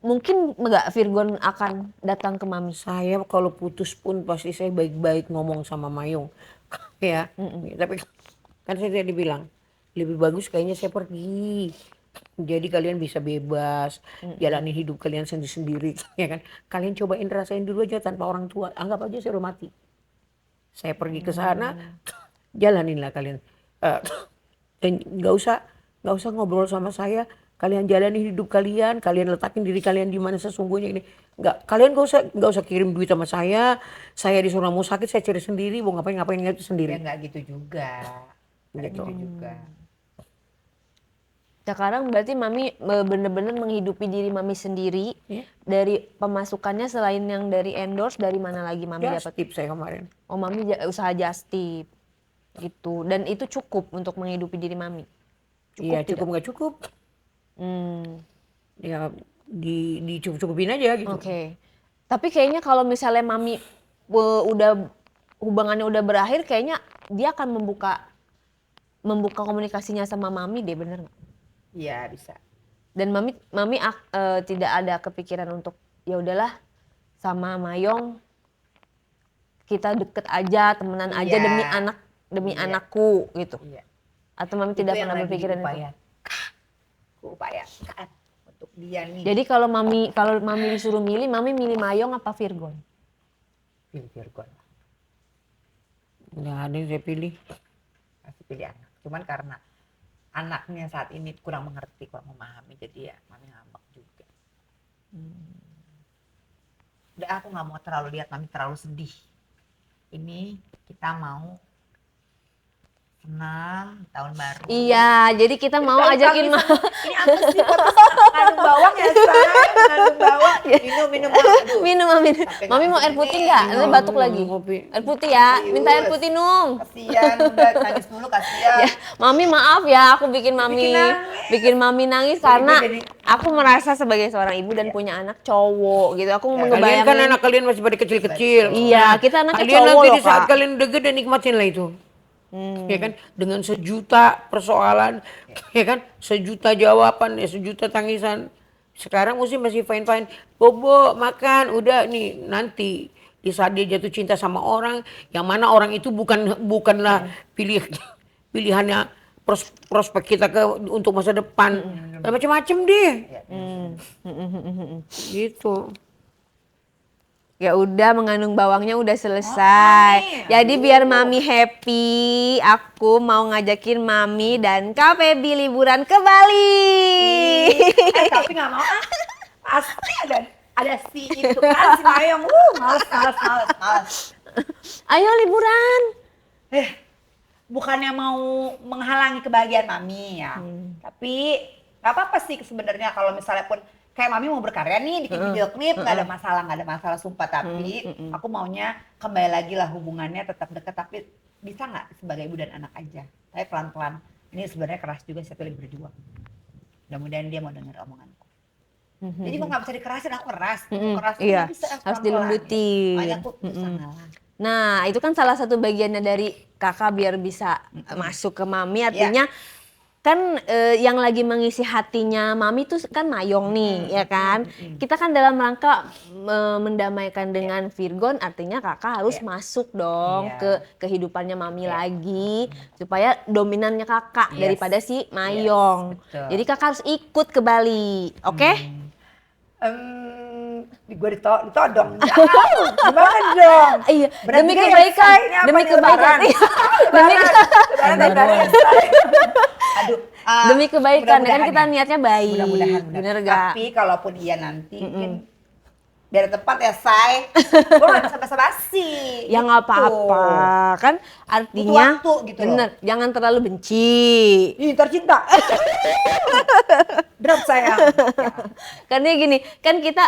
mungkin enggak Virgon akan datang ke Mami. Saya kalau putus pun pasti saya baik-baik ngomong sama Mayong. Ya, tapi kan saya tadi bilang, lebih bagus kayaknya saya pergi. Jadi kalian bisa bebas, jalani hidup kalian sendiri-sendiri, ya kan? Kalian cobain rasain dulu aja tanpa orang tua. Anggap aja saya udah mati. Saya pergi ke sana, jalaninlah kalian. Dan nggak usah ngobrol sama saya. Kalian jalani hidup kalian letakin diri kalian di mana sesungguhnya ini. Kalian nggak usah kirim duit sama saya. Saya disuruh mau sakit, saya cari sendiri, mau ngapain itu Ya sendiri. nggak gitu juga. Nggak Gitu. gitu juga. Sekarang berarti Mami bener-bener menghidupi diri Mami sendiri. Iya. Dari pemasukannya selain yang dari endorse, dari mana lagi Mami Ya, dapat? tips saya kemarin. Oh, Mami usaha just tip gitu. Dan itu cukup untuk menghidupi diri Mami. Iya, cukup nggak cukup. Ya dicukup-cukupin aja gitu. Oke. Tapi kayaknya kalau misalnya Mami udah hubungannya udah berakhir, kayaknya dia akan membuka komunikasinya sama mami deh, bener nggak? Iya bisa. Dan mami tidak ada kepikiran untuk ya udahlah sama Mayong kita deket aja, temenan aja Iya. demi Iya. anakku gitu. Iya. Atau mami Itu tidak yang pernah lagi berpikiran itu. Kuupayakan untuk dia nih. Jadi kalau mami disuruh milih, mami milih Mayong apa Virgon? Pilih Virgon. Nggak ada yang saya pilih. Masih pilih anak. Cuman karena anaknya saat ini kurang mengerti, kurang memahami, jadi ya mami ngambek juga. Udah aku nggak mau terlalu lihat mami terlalu sedih. Ini kita mau senang tahun baru. Iya, jadi kita mau ajakin Ini apa sih? Mengandung bawang ya, say? Mengandung bawang. Minum. Aduh. minum mami. Sampai Mami mau nggak air putih ini. nggak? Nanti Mau, batuk mau lagi. kopi. Air putih ya, minta air Serius. putih Nung. Kasian, udah nangis dulu kasian. Ya, mami maaf ya, aku bikin mami nangis karena jadi- aku merasa sebagai seorang ibu dan punya anak cowok gitu. Aku Kalian kan ngebayangin. anak kalian masih pada kecil-kecil. Iya, kita anaknya Kalian cowok nanti loh, di saat Kak. kalian udah gede nikmatin lah itu. Ya kan, dengan sejuta persoalan, ya kan, sejuta jawaban, ya sejuta tangisan. Sekarang masih fine-fine. Bobo makan, udah nih nanti di saat dia jatuh cinta sama orang, yang mana orang itu bukanlah pilihannya prospek kita untuk masa depan. Macam-macam deh. Gitu. Ya udah, mengandung bawangnya udah selesai. Jadi biar mami happy, aku mau ngajakin mami dan Kak Feby liburan ke Bali. Tapi nggak mau pasti ada si itu kan si Mayong. Males. Ayo liburan. Bukannya mau menghalangi kebahagiaan mami ya. Tapi nggak apa-apa sih sebenarnya kalau misalnya pun kayak mami mau berkarya nih bikin video klip, nggak ada masalah sumpah. Tapi aku maunya kembali lagi lah hubungannya tetap dekat, tapi bisa nggak sebagai ibu dan anak aja. Tapi pelan-pelan. Ini sebenarnya keras juga, saya pilih berjuang. Mudah-mudahan dia mau dengar omonganku. Jadi nggak bisa dikerasin, aku keras. Keras Iya, bisa, harus pelan-pelan. dilembutin. Makanya aku bisa ngalah. Nah, itu kan salah satu bagiannya dari kakak biar bisa masuk ke mami. Artinya kan yang lagi mengisi hatinya mami tuh kan Mayong nih, ya kan? Kita kan dalam rangka mendamaikan dengan Virgon, artinya kakak harus masuk dong ke kehidupannya mami lagi, supaya dominannya kakak daripada si Mayong. betul. Jadi kakak harus ikut ke Bali, oke? Gue ditodong. Gimana dong? Iya, Berat demi juga ya, kebaikan, Say. Ini apa demi nih, kebaikan. lebaran? Demi Lebaran ya, Say. Aduh. demi kebaikan, kan mudah-mudahan kita ya. niatnya baik. Mudah-mudahan. Bener gak? Tapi kalaupun iya nanti mungkin biar tepat ya, Say. Gue gak bisa basa-basi. Ya nggak apa-apa, kan artinya Butuh waktu gitu loh. bener, jangan terlalu benci. Ih, tercinta. Drop sayang. Karena gini, kan kita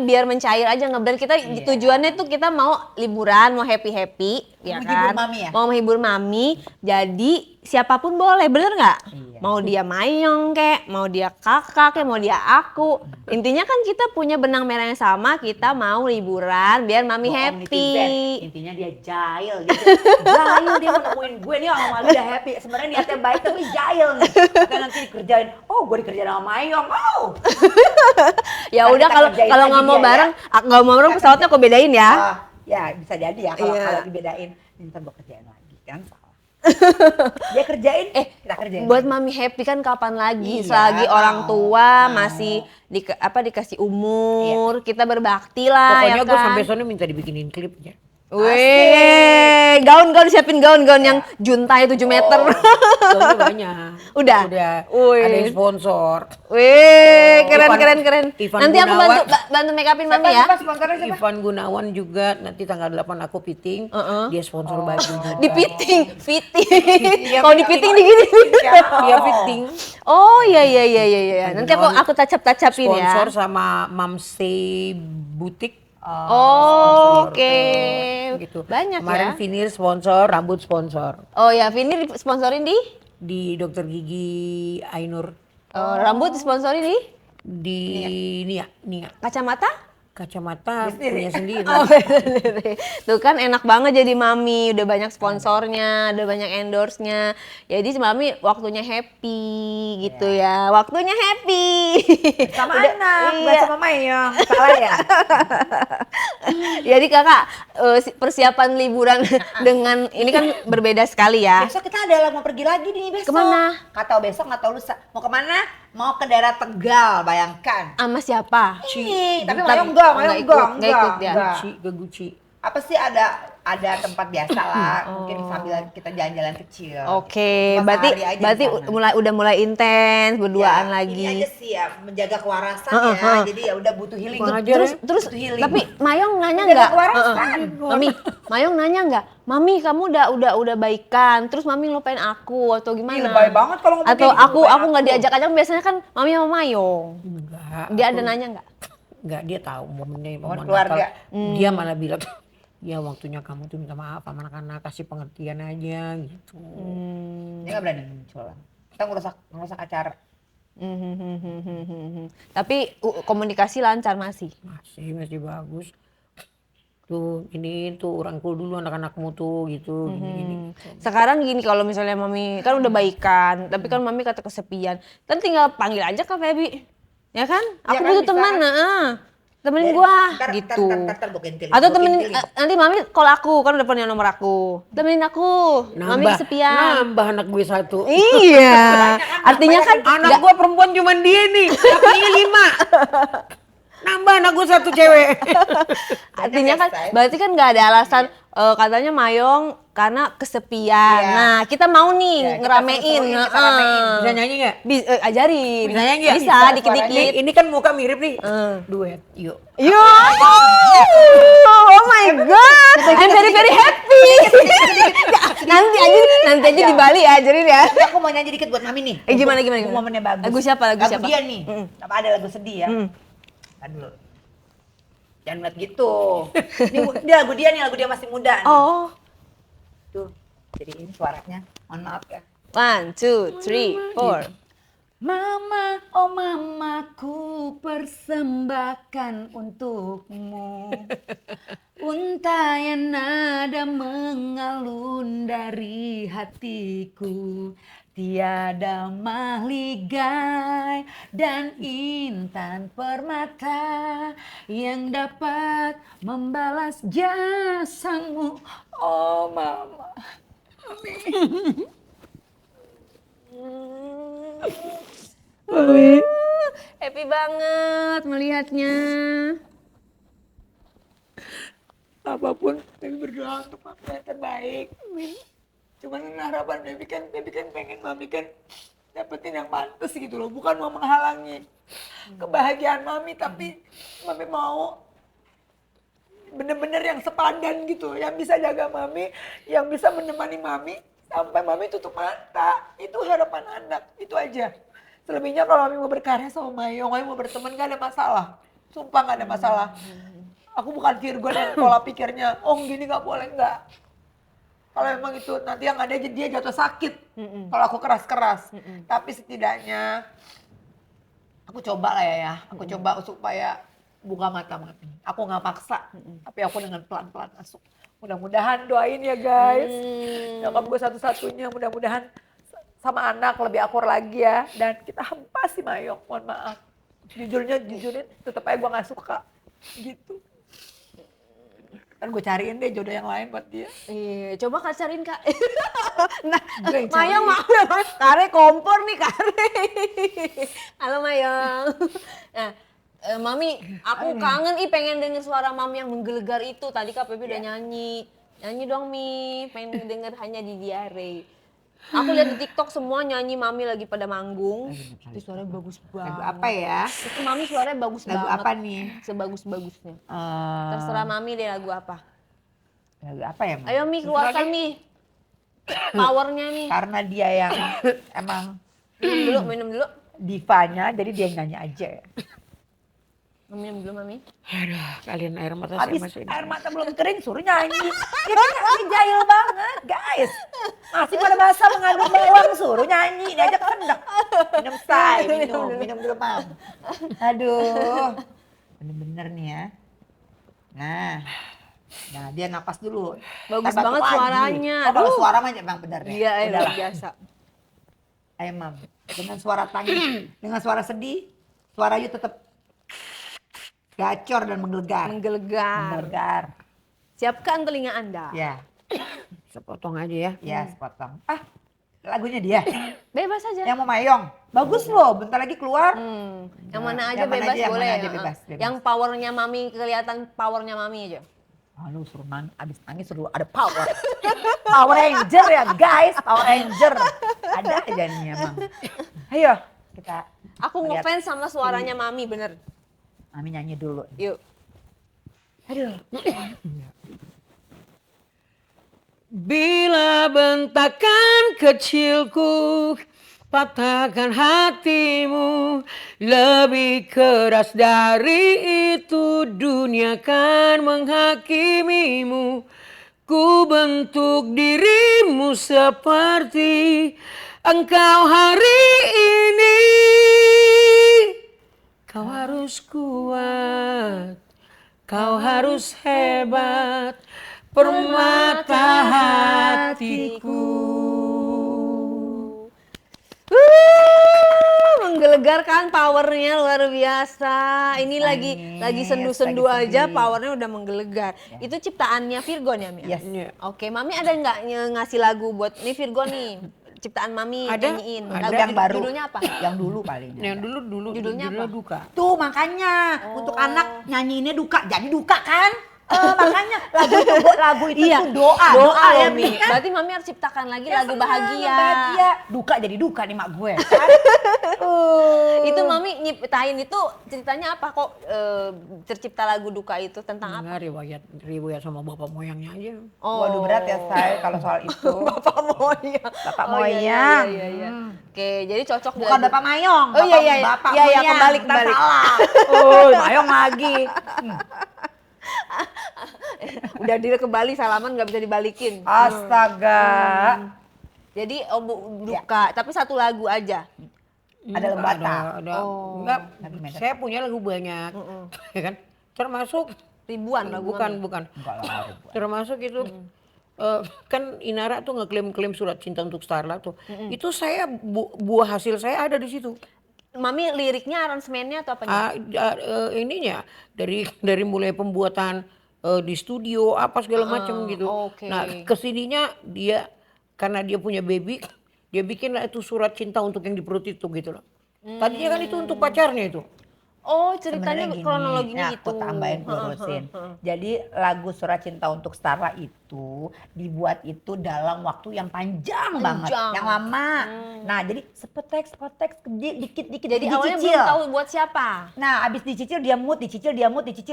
biar mencair aja ngebrand kita tujuannya tuh kita mau liburan, mau happy ya Menghibur kan. mami ya? Mau menghibur mami. Jadi siapapun boleh, bener nggak? Mau dia Mayong kek, mau dia kakak kek, mau dia aku. Intinya kan kita punya benang merah yang sama, kita mau liburan biar mami Bohong happy. netizen. Intinya dia jahil gitu. Jahil dia mau nemuin gue nih sama Malu udah happy. Sebenarnya niatnya baik tapi jahil nih. Kita nanti dikerjain. Oh, gue dikerjain sama Mayong. Oh. Ya Ntar udah, kita kalau kerjain kalau lagi nggak mau dia, bareng, nggak mau bareng pesawatnya aku bedain ya. Ya bisa jadi ya kalau Iya. kalau dibedain. Ntar gue kerjain lagi kan salah. Dia kerjain, kita kerjain. Buat mami happy kan kapan lagi? Iya. Selagi orang tua Mau. masih dikasih umur, kita berbakti lah. Pokoknya ya gue kan? sampai sana minta dibikinin klipnya. Weh, gaun-gaun siapin gaun-gaun yang juntai 7 meter. Soalnya banyak. Udah? Wih. Ada yang sponsor. Wih, keren. Ivan Nanti aku Gunawan. bantu make upin mami ya. Sponsornya siapa? Ivan Gunawan juga nanti tanggal 8 aku fitting. Dia sponsor baju juga. Di fitting. Iya, Kalau di fitting di gini. Dia fitting. Oh iya. Nanti aku tacap-tacapin ya. Sponsor sama Mamse Butik. Oh, oke. Gitu. Banyak Kemarin ya. Vinir sponsor, rambut sponsor. Oh ya, Vini disponsorin Di Dokter Gigi Ainur. rambut disponsorin Di Nia. kacamata? Kacamata Sendiri. punya sendiri. Oh, tuh kan enak banget jadi mami, udah banyak sponsornya, udah banyak endorse-nya. Jadi mami waktunya happy gitu ya. Waktunya happy. Sama Udah- anak, bukan iya. sama Mayong. Salah ya? Jadi kakak persiapan liburan dengan ini kan berbeda sekali ya. Besok kita ada mau pergi lagi nih besok. Kemana? Nggak tahu besok, nggak tahu lusa. Mau kemana? Mau ke daerah Tegal, bayangkan. Sama siapa? Ih, tapi Bentar, Mayong enggak, nggak Mayong ikut, enggak, nggak ikut dia. enggak. Gucci ke Gucci. Apa sih ada tempat biasa lah, mungkin sambil kita jalan-jalan kecil. Oke, Cuma berarti sehari aja di berarti sana. udah mulai intens berduaan Ya, lagi. Ini aja sih ya, menjaga kewarasan Heeh, ya. heeh. Jadi ya udah butuh healing. Kurang aja Terus deh. terus Butuh healing. tapi Mayong nanya Menjaga nggak? kewarasan. Mami, Mayong nanya nggak? Mami kamu udah baikan, terus Mami ngelupain aku atau gimana? Ih, lebay banget kalau ngomong Atau kayak gitu, aku lupain nggak aku. diajak-ajak, biasanya kan Mami sama Mayong. Enggak. Dia ada nanya nggak? Enggak, dia tahu momennya Momen momen keluarga. Natal. Dia malah bilang, ya waktunya kamu tuh minta maaf sama anak-anak, kasih pengertian aja gitu. Dia nggak berani muncul. Kita ngerusak acara. Tapi komunikasi lancar masih. Masih bagus. Tuh, ini tuh rangkul dulu anak-anakmu tuh gitu, gini-gini. Sekarang gini, kalau misalnya Mami kan udah baikan, tapi kan Mami kata kesepian, kan tinggal panggil aja Kak Feby, ya kan? Aku kan, butuh bisa teman, kan? temenin gua Ntar, gitu. Ntar gua gentilin. Atau gua temenin gentilin. nanti Mami call aku, kan udah punya nomor aku, temenin aku, Mami kesepian. Nambah anak gue satu. Iya, artinya kan Anak gue perempuan cuman dia nih, lakinya 5. Nambah anak gue satu cewek. artinya kan Banyak ya, berarti kan nggak ada alasan katanya Mayong karena kesepian. Iya. Nah kita mau nih Iya, kita ngeramein, seru-seruin, kita ramein. Bisa nyanyi nggak? Ajarin. Bisa nyanyi nggak? Bisa, Bisa, dikit-dikit. Ini kan muka mirip nih. Hmm. Duet, yuk. Yo, oh my god, I'm very very happy. nanti aja di Bali ya, ajarin ya. Tapi aku mau nyanyi dikit buat Mami nih. Gimana? Mumpung momennya bagus. Lagu siapa? Lagu siapa? dia nih. Apa ada lagu sedih ya? Ntar dulu. Jangan ngeliat gitu. Ini lagu dia masih muda nih. Oh, Tuh. Jadi ini suaranya. Mohon maaf ya. 1, 2, 3, 4. Mama, oh mamaku persembahkan untukmu untayan nada mengalun dari hatiku. Tiada mahligai dan intan permata yang dapat membalas jasamu. Oh mama. Happy banget melihatnya. Apapun Baby berdoa untuk Mami yang terbaik. Cuman harapan Baby kan pengen Mami kan dapetin yang pantas gitu loh, bukan mau menghalangi kebahagiaan Mami, tapi Mami mau bener-bener yang sepadan gitu, yang bisa jaga Mami, yang bisa menemani Mami sampai Mami tutup mata. Itu harapan anak, itu aja. Selebihnya kalau Mami mau berkarya sama Mayong, Mami mau berteman gak ada masalah. Sumpah gak ada masalah. Aku bukan Virgon yang pola pikirnya, oh gini gak boleh, enggak. Kalau memang itu nanti yang ada dia jatuh sakit. Kalau aku keras-keras. Tapi setidaknya aku coba lah ya. Aku coba supaya buka mata Mami. Aku gak maksa, tapi aku dengan pelan-pelan masuk. Mudah-mudahan doain ya guys. Nyokap gue satu-satunya, mudah-mudahan sama anak lebih akur lagi ya. Dan kita hempas si Mayong, mohon maaf. Jujurin tetep aja gue gak suka. Gitu. Kan gue cariin deh jodoh yang lain buat dia. Iya, coba Kak cariin Kak. Nah, Gue yang Mayong cariin. mau Kare kompor nih Kare. Halo Mayong. Nah, Mami, aku kangen pengen denger suara Mami yang menggelegar itu. Tadi Kak Pepi udah nyanyi. Nyanyi dong Mi, pengen denger hanya di diare. Aku lihat di TikTok semua nyanyi Mami lagi pada manggung. Itu suaranya bagus banget. Lagu apa ya? Itu Mami suaranya bagus Lagu banget. apa nih? Sebagus-bagusnya. Terserah Mami deh lagu apa. Lagu apa ya? Mam? Ayo Mi, keluarkan Mi. Powernya nih. Karena dia yang emang Minum dulu. divanya, jadi dia yang nyanyi aja ya. Minum dulu Mami. Aduh, kalian air mata saya Habis masih air mata belum kering, suruh nyanyi. Ini jahil banget, guys. Masih pada basah mengaduk bawang, suruh nyanyi. Diajak kendek. Minum say, minum dulu, Mam. Aduh. Bener-bener nih ya. Nah dia napas dulu. Bagus Ntar batuk banget lagi. suaranya. Oh, kalau Aduh. suara mah emang bener deh. Iya, luar Udahlah. biasa. Ayo Mam, dengan suara tangis, dengan suara sedih, suara you tetap gacor dan menggelegar. Menggelegar. Siapkan telinga Anda. Ya, Sepotong aja ya. ya sepotong. Lagunya dia. Bebas aja. Yang mau Mayong. Bagus loh, bentar lagi keluar. Yang mana aja Yang mana bebas aja, yang boleh. mana aja Heeh. bebas, bebas. Yang powernya Mami, kelihatan powernya Mami aja. Lu suruh abis nangis suruh ada power. Power Ranger ya guys, Power Ranger. Ada aja nih emang. Ayo kita Aku lihat. ngefans sama suaranya Mami, bener. Mami nyanyi dulu. Yuk. Aduh. Bila bentakan kecilku patahkan hatimu, lebih keras dari itu dunia kan menghakimimu. Ku bentuk dirimu seperti engkau hari ini. Kau harus kuat, kau harus hebat, permata hatiku. Menggelegar kan powernya luar biasa. Ini lagi Nangis, sendu-sendu lagi aja sedih. powernya udah menggelegar. Itu ciptaannya Virgon ya, Mi? Yes. Oke, Mami ada nggak ngasih lagu buat ini Virgon nih? Ciptaan Mami Ada, nyanyiin. ada. Lagu Yang baru. Judulnya apa? Yang dulu paling. Yang dulu Judulnya apa? duka. Tuh makanya untuk anak nyanyiinnya duka, jadi duka kan? Makanya lagu itu Iya. tuh doa Doa ya loh, Mi. kan? Berarti Mami harus ciptakan lagi lagu Senang, bahagia. bahagia. Duka jadi duka nih mak gue. Kan? Itu Mami nyiptain itu ceritanya apa kok tercipta lagu duka itu tentang apa? Enggak, riwayat sama bapak moyangnya aja. Waduh berat ya saya kalau soal itu. Bapak Moyang. Bapak Oh, iya, Moyang. iya. Oke, jadi cocok Bukan lagu- Bapak Mayong. Oh, iya, iya. Bapak Iya, iya, Moyang. kembali, Ntar kembali. salah. Oh, Mayong lagi. Udah dia ke Bali salaman nggak bisa dibalikin. Astaga. Jadi duka, tapi satu lagu aja. Ada lembata. Ada. Oh. Enggak, Lagu Medan. saya punya lagu banyak. Ya kan? Termasuk Ribuan lagu Mami. bukan. Enggak lah. Termasuk itu kan Inara tuh ngeklaim surat cinta untuk Starla tuh. Itu saya buah hasil saya ada di situ. Mami liriknya, aransemennya atau apa? Ininya dari mulai pembuatan di studio apa segala macam gitu. oke. Nah, kesininya dia karena dia punya baby, dia bikin lah itu surat cinta untuk yang di perut itu gitu loh. Tadinya kan itu untuk pacarnya itu. Oh, ceritanya Sebenarnya gini, kronologinya nah, gitu. aku tambahin lurusin. Jadi lagu Surat Cinta untuk Starla itu dibuat itu dalam waktu yang panjang banget, yang lama. Nah, jadi sepetek dikit-dikit Jadi awalnya dicicil. belum tahu buat siapa. Nah, abis dicicil dia mood, dicicil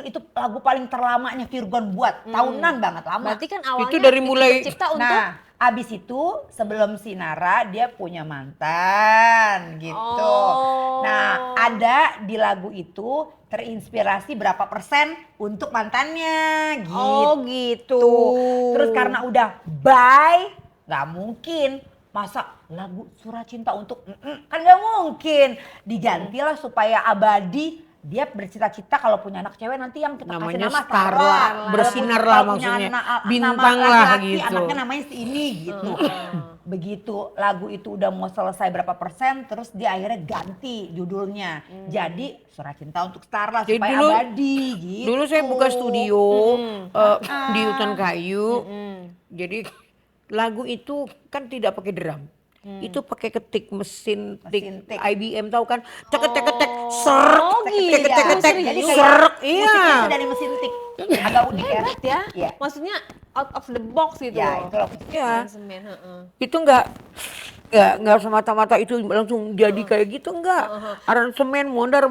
itu lagu paling terlamanya Virgon buat. Tahunan banget, lama. Berarti kan awalnya Itu dari mulai- tercipta untuk Nah, abis itu sebelum Sinara dia punya mantan gitu. Oh. Nah, ada di lagu itu terinspirasi berapa persen untuk mantannya gitu. Oh, gitu. Terus karena udah bye, nggak mungkin masa lagu Surat Cinta untuk kan nggak mungkin. Digantilah supaya abadi. Dia bercita-cita kalau punya anak cewek nanti yang kita kasih Namanya nama Starla, Starla. bersinar Kalau lah punya maksudnya. nama Bintang lah laki-laki, gitu. Anaknya namanya si ini gitu. Begitu lagu itu udah mau selesai berapa persen, terus dia akhirnya ganti judulnya. Jadi Surat Cinta untuk Starla Jadi supaya dulu- abadi gitu. Dulu saya buka studio di Hutan Kayu. Jadi lagu itu kan tidak pakai drum. Itu pakai ketik mesin Mesin tik tik. IBM tahu kan? Cek serek Oh, gitu. tek Jadi serek musiknya iya. itu dari mesin tik. Agak unik ya. ya. Iya. Maksudnya out of the box gitu. Ya, itu loh. Ya. Aransemen, heeh. Itu enggak semata-mata itu langsung jadi kayak gitu enggak. Aransemen mondar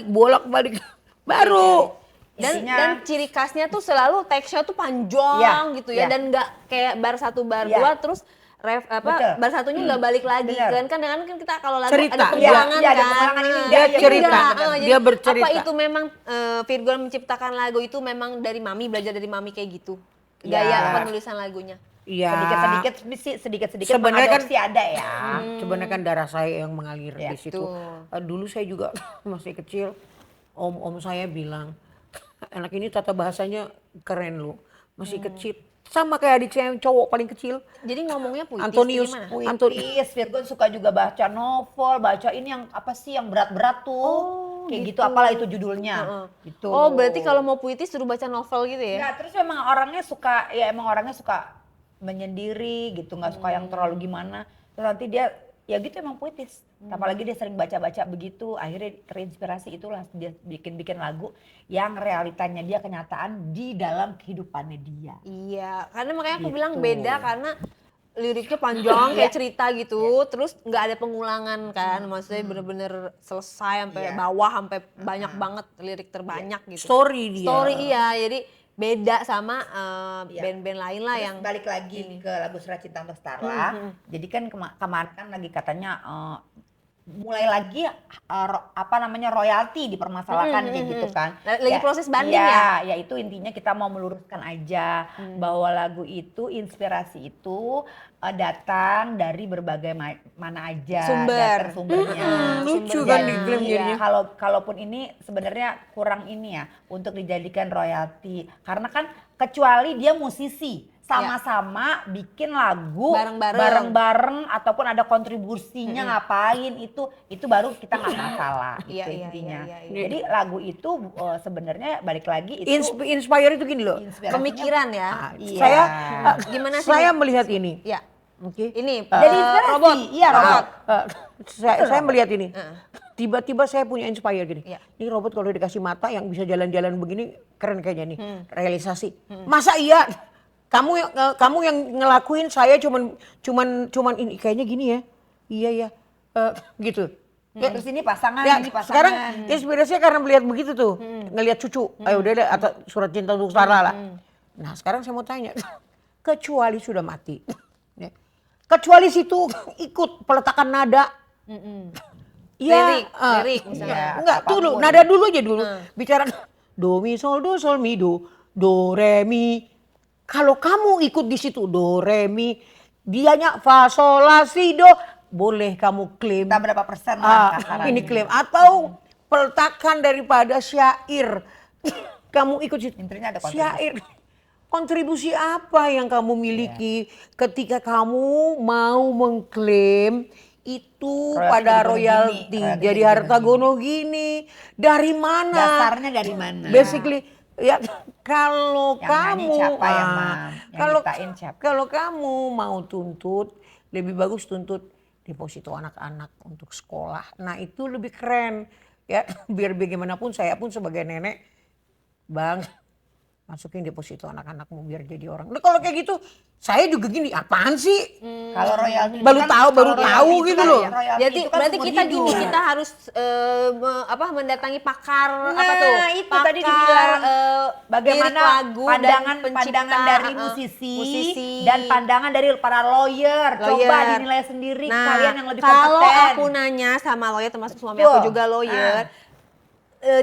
bolak-balik baru. Dan, Isinya- dan ciri khasnya tuh selalu teksnya tuh panjang Iya, gitu ya, iya. dan nggak kayak bar satu bar Iya. dua terus Betul. bar satunya nggak balik lagi. Bener. Kan kan kita kalau lagu Cerita. ada pengulangan Iya, ada kan. pengulangan ini, Nah, dia iya, cerita. iya. Dia Jadi bercerita. apa itu memang Virgon menciptakan lagu itu memang dari Mami, belajar dari Mami kayak gitu. Iya. Gaya penulisan lagunya. Iya. Sedikit-sedikit Sebenarnya kan- mengadopsi ada ya. Sebenarnya kan darah saya yang mengalir Ya, di situ. betul. Dulu saya juga masih kecil, om saya bilang, anak ini tata bahasanya keren loh, masih kecil. Sama kayak adik saya yang cowok paling kecil. Jadi ngomongnya puitis Antonius. gimana? Puitis, Virgon suka juga baca novel, baca ini yang apa sih yang berat-berat tuh. Kayak gitu, apalah itu judulnya. Gitu. Oh, berarti kalau mau puitis suruh baca novel gitu ya? Ya, terus emang orangnya suka menyendiri gitu, nggak suka yang terlalu gimana. Terus nanti dia ya gitu emang puitis. Apalagi dia sering baca-baca begitu, akhirnya terinspirasi itulah dia bikin lagu yang realitanya dia kenyataan di dalam kehidupannya dia. Iya, karena makanya aku Gitu. bilang beda karena liriknya panjang kayak cerita gitu, terus nggak ada pengulangan kan, maksudnya bener-bener selesai sampai bawah, sampai banyak banget lirik terbanyak gitu. Story dia. Story iya, jadi beda sama band-band lain lah Terus yang balik lagi ke lagu Surat Cinta untuk Starla. Jadi kan kemarin kan lagi katanya mulai lagi royalti dipermasalahkan kayak gitu kan. Lagi proses banding ya? Ya itu intinya kita mau meluruskan aja bahwa lagu itu inspirasi itu datang dari berbagai mana aja Sumber. sumbernya. Lucu kan diklaim Iya, jadinya. kalaupun ini sebenarnya kurang ini ya untuk dijadikan royalti karena kan kecuali dia musisi sama-sama bikin lagu bareng-bareng ataupun ada kontribusinya ngapain itu baru kita nggak masalah gitu Iya, intinya. iya. Jadi lagu itu sebenarnya balik lagi itu Inspire itu gini loh. inspirasinya- pemikiran ya. Iya. Saya Gimana sih? saya melihat ini. Ya, Oke. ini Jadi inspirasi. robot. Iya, robot. Saya melihat ini. Tiba-tiba saya punya inspire gini. Iya. Ini robot kalau dikasih mata yang bisa jalan-jalan begini keren kayaknya nih. Realisasi. Masa iya kamu yang ngelakuin, saya cuman ini kayaknya gini ya. Iya ya. Gitu. Terus ini pasangan, Ya, ini pasangan. sekarang inspirasinya karena melihat begitu tuh, ngelihat cucu. Ayo udah deh, atau Surat Cinta untuk Starla lah. Nah sekarang saya mau tanya, kecuali sudah mati, ya. Kecuali situ ikut peletakan nada, Lirik misalnya. Iya. enggak dulu, nada dulu aja dulu. Bicara do mi sol mi do re mi. Kalau kamu ikut di situ do re mi, dianya fa sol la si do, boleh kamu klaim. Kita berapa persen lah kasarannya. Ini klaim atau peletakan daripada syair. Kamu ikut situ. Intinya ada kontribusi. Syair. Kontribusi apa yang kamu miliki ketika kamu mau mengklaim itu Royalti pada gini, royalti royalti jadi gini, harta gini. gono gini? Dari mana? Dasarnya dari mana? Basically ya kalau Yang kamu nyanyi siapa ya, Mam? Yang kalau nyiptain siapa? kalau kamu mau tuntut, lebih bagus tuntut deposito anak-anak untuk sekolah. Nah itu lebih keren ya. Biar bagaimanapun saya pun sebagai nenek, Bang, masukin deposito anak-anakmu biar jadi orang. Nah kalau kayak gitu saya juga gini, apaan sih? Kalau royalti itu Baru kan- tahu kalau royalti itu gitu kan loh. ya, royalti Jadi itu kan berarti seumur kita hidup. gini, kita harus mendatangi pakar apa Nah, tuh? itu Pakar, tadi dibilang lirik bagaimana lagu dan pandangan pencipta, dari musisi. dan pandangan dari para lawyer. Coba dinilai sendiri Nah, kalian yang lebih kalau kompeten. aku nanya sama lawyer, termasuk suami Betul. aku juga lawyer,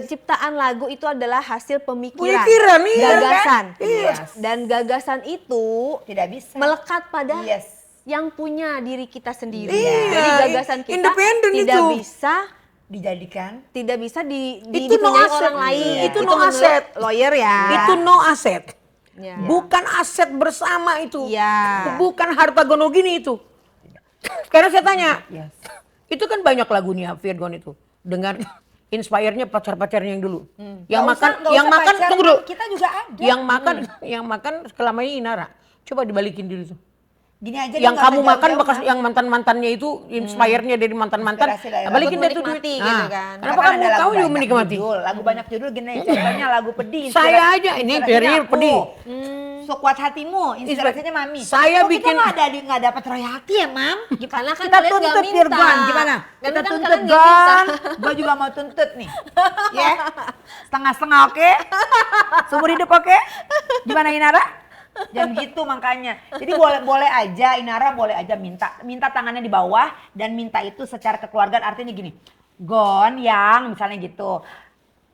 ciptaan lagu itu adalah hasil pemikiran, Pemikiran, iya gagasan. kan? Iya. Dan gagasan itu Tidak bisa. melekat pada Yes. yang punya diri kita sendiri. Iya, Jadi gagasan kita independen tidak itu. bisa dijadikan Itu no dipunyai asset. orang lain. Iya. Itu no menurut asset. lawyer ya. Itu no aset. Ya. Bukan aset bersama itu. Iya. Bukan harta gono gini itu. Sekarang saya tanya, Yes. itu kan banyak lagunya Virgon itu dengan inspire-nya pacar-pacarnya yang dulu. Yang Nggak makan, usah- nggak yang usah makan pacaran, tunggu dulu. kita juga ada. Yang makan selamanya Inara. Coba dibalikin dulu tuh. Gini aja Yang dia nggak kamu usah makan jauh-jauh, bekas Mam. yang mantan-mantannya itu inspire-nya dari mantan-mantan. Inspirasi dari Balikin lagu deh tuh duit. menikmati gitu kan. Kenapa Kan kamu ada lagu tahu juga banyak menikmati? judul, lagu banyak judul gini, contohnya lagu pedih. Saya aja, ini inspirasinya Ferry aku. pedih. Sekuat hatimu, inspirasinya Mami. Saya Kok bikin- kita nggak dapat royalti ya, Mam? Karena kan Kita kalian nggak tuntut minta. Virgon, gimana? Karena Kita kan tuntut kalian nggak minta. Gon. Gue juga mau tuntut nih. Ya, setengah-setengah oke? Seumur hidup oke? Gimana Inara? Jangan gitu makanya. Jadi boleh aja Inara boleh aja minta tangannya di bawah dan minta itu secara kekeluargaan, artinya gini. Gon yang misalnya gitu.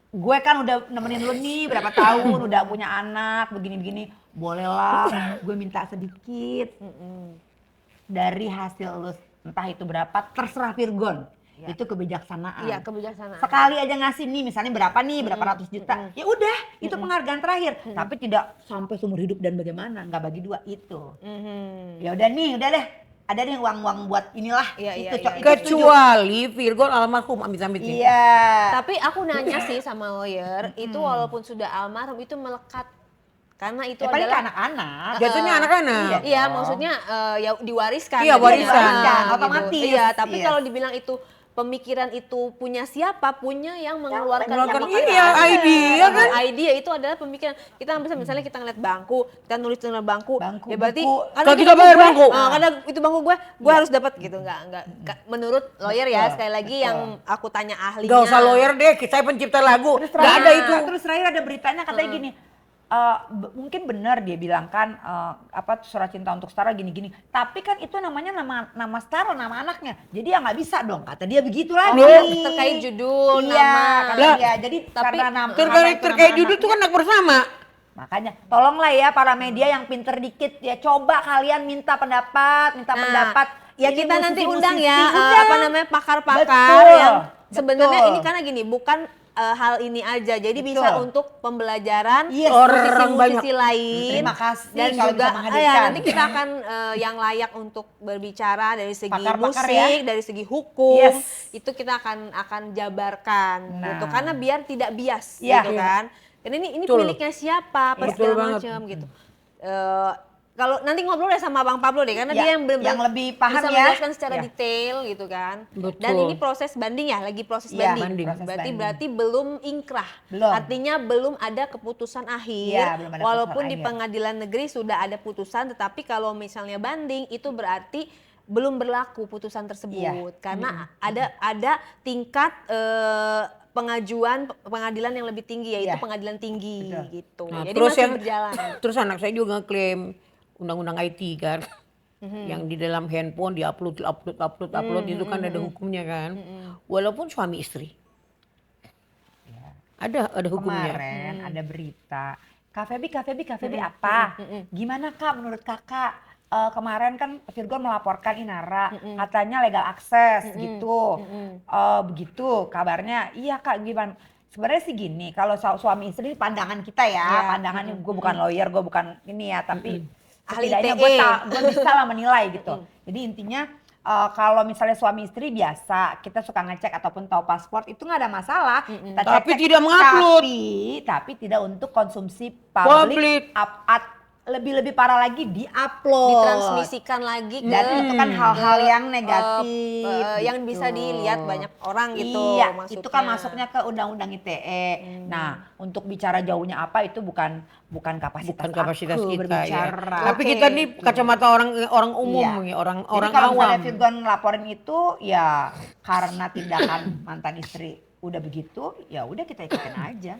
Gue kan udah nemenin lu nih berapa tahun, udah punya anak begini-begini. Bolehlah gue minta sedikit dari hasil lu entah itu berapa, terserah Virgon. Itu kebijaksanaan. Iya, kebijaksanaan. Sekali aja ngasih nih, misalnya berapa nih, berapa ratus juta. Ya udah, itu penghargaan terakhir. Tapi tidak sampai seumur hidup dan bagaimana, nggak bagi dua itu. Ya udah nih, udah deh. Ada nih uang-uang buat inilah. Iya, itu, iya, Cok. iya. Itu setuju. Kecuali Virgo almarhum amit-amit nih. Iya. Tapi aku nanya sih sama lawyer, itu walaupun sudah almarhum itu melekat. Karena itu Paling ke adalah anak-anak. Jatuhnya anak-anak. Iya, maksudnya ya diwariskan. Iya, gitu. warisan. Gitu. Otomatis. Iya, tapi Yes. kalau dibilang itu pemikiran itu punya siapa? Punya yang mengeluarkan mengeluarkan pemikiran. iya, idea kan? Idea itu adalah pemikiran. Kita bisa misalnya kita ngeliat bangku, kita nulis dengan bangku, Bangku, ya berarti buku. karena Kalau itu kita bayar gue, bangku. karena itu bangku gue harus dapat gitu. Enggak. Menurut lawyer ya, sekali lagi yang aku tanya ahlinya. Gak usah lawyer deh, saya pencipta lagu. Gak Terakhir- ada itu. Terus terakhir ada beritanya katanya gini, mungkin benar dia bilang kan surat cinta untuk Setara gini-gini. Tapi kan itu namanya nama Setara, nama anaknya. Jadi ya nggak bisa dong, kata dia begitu lagi. terkait judul, iya, nama. kata Lah, dia. Jadi tapi karena nama Terkait judul itu kan anak bersama. Makanya tolonglah ya para media yang pinter dikit ya, coba kalian minta pendapat. Ya Ini kita nanti musisi-musisi, undang ya undang. apa namanya pakar-pakar Betul, yang sebenarnya betul. ini karena gini bukan hal ini aja, jadi Betul. bisa untuk pembelajaran Yes, orang musisi-musisi lain. Terima kasih dan kalau juga bisa menghadirkan. nanti kita akan yang layak untuk berbicara dari segi Pakar-pakar musik, ya. dari segi hukum, Yes. itu kita akan jabarkan Nah. gitu karena biar tidak bias Iya. gitu kan. Dan ini Betul. miliknya siapa, apa Betul segala banget. macam gitu. Kalau nanti ngobrol deh sama Bang Pablo deh, karena Ya, dia yang benar-benar yang lebih paham bisa ya. menjelaskan secara Ya. detail gitu kan. Betul. Dan ini proses banding ya, lagi proses Iya, banding. proses banding. Berarti belum ingkrah. Belum. Artinya belum ada keputusan akhir. Iya, belum ada walaupun keputusan di akhir. pengadilan negeri sudah ada putusan, tetapi kalau misalnya banding itu berarti belum berlaku putusan tersebut. Iya. Karena ada tingkat pengajuan pengadilan yang lebih tinggi, yaitu Iya. pengadilan tinggi Betul. gitu. Nah, Jadi terus masih yang berjalan. terus anak saya juga ngeklaim undang-undang IT kan. Yang di dalam handphone diupload itu kan ada hukumnya kan. Walaupun suami istri. Ada hukumnya. Kemarin ada berita, Kak Febi apa? Gimana Kak menurut Kakak? Kemarin kan Virgon melaporkan Inara, katanya legal akses gitu. Begitu kabarnya. Iya Kak, gimana? Sebenarnya sih gini, kalau suami istri pandangan kita ya, Iya. pandangannya gue bukan lawyer, gue bukan ini ya, tapi Ahli setidaknya ITE. gue bisa lah menilai gitu. Jadi intinya kalau misalnya suami istri biasa, kita suka ngecek ataupun tahu paspor itu nggak ada masalah. Kita Tapi cek-cek. tidak mengupload. Tapi tidak untuk konsumsi Publik. lebih parah lagi di-upload. Ditransmisikan lagi ke Dan itu kan hal-hal yang negatif. yang bisa gitu. dilihat banyak orang gitu. Iya, maksudnya. itu kan masuknya ke undang-undang ITE. Nah, untuk bicara jauhnya apa itu bukan kapasitas Bukan kapasitas aku kita berbicara. ya. Tapi Oke. kita nih kacamata orang umum Iya. nih, orang Jadi kalau awam. misalnya Virgon laporin itu ya karena tindakan mantan istri udah begitu, ya udah kita ikutin aja.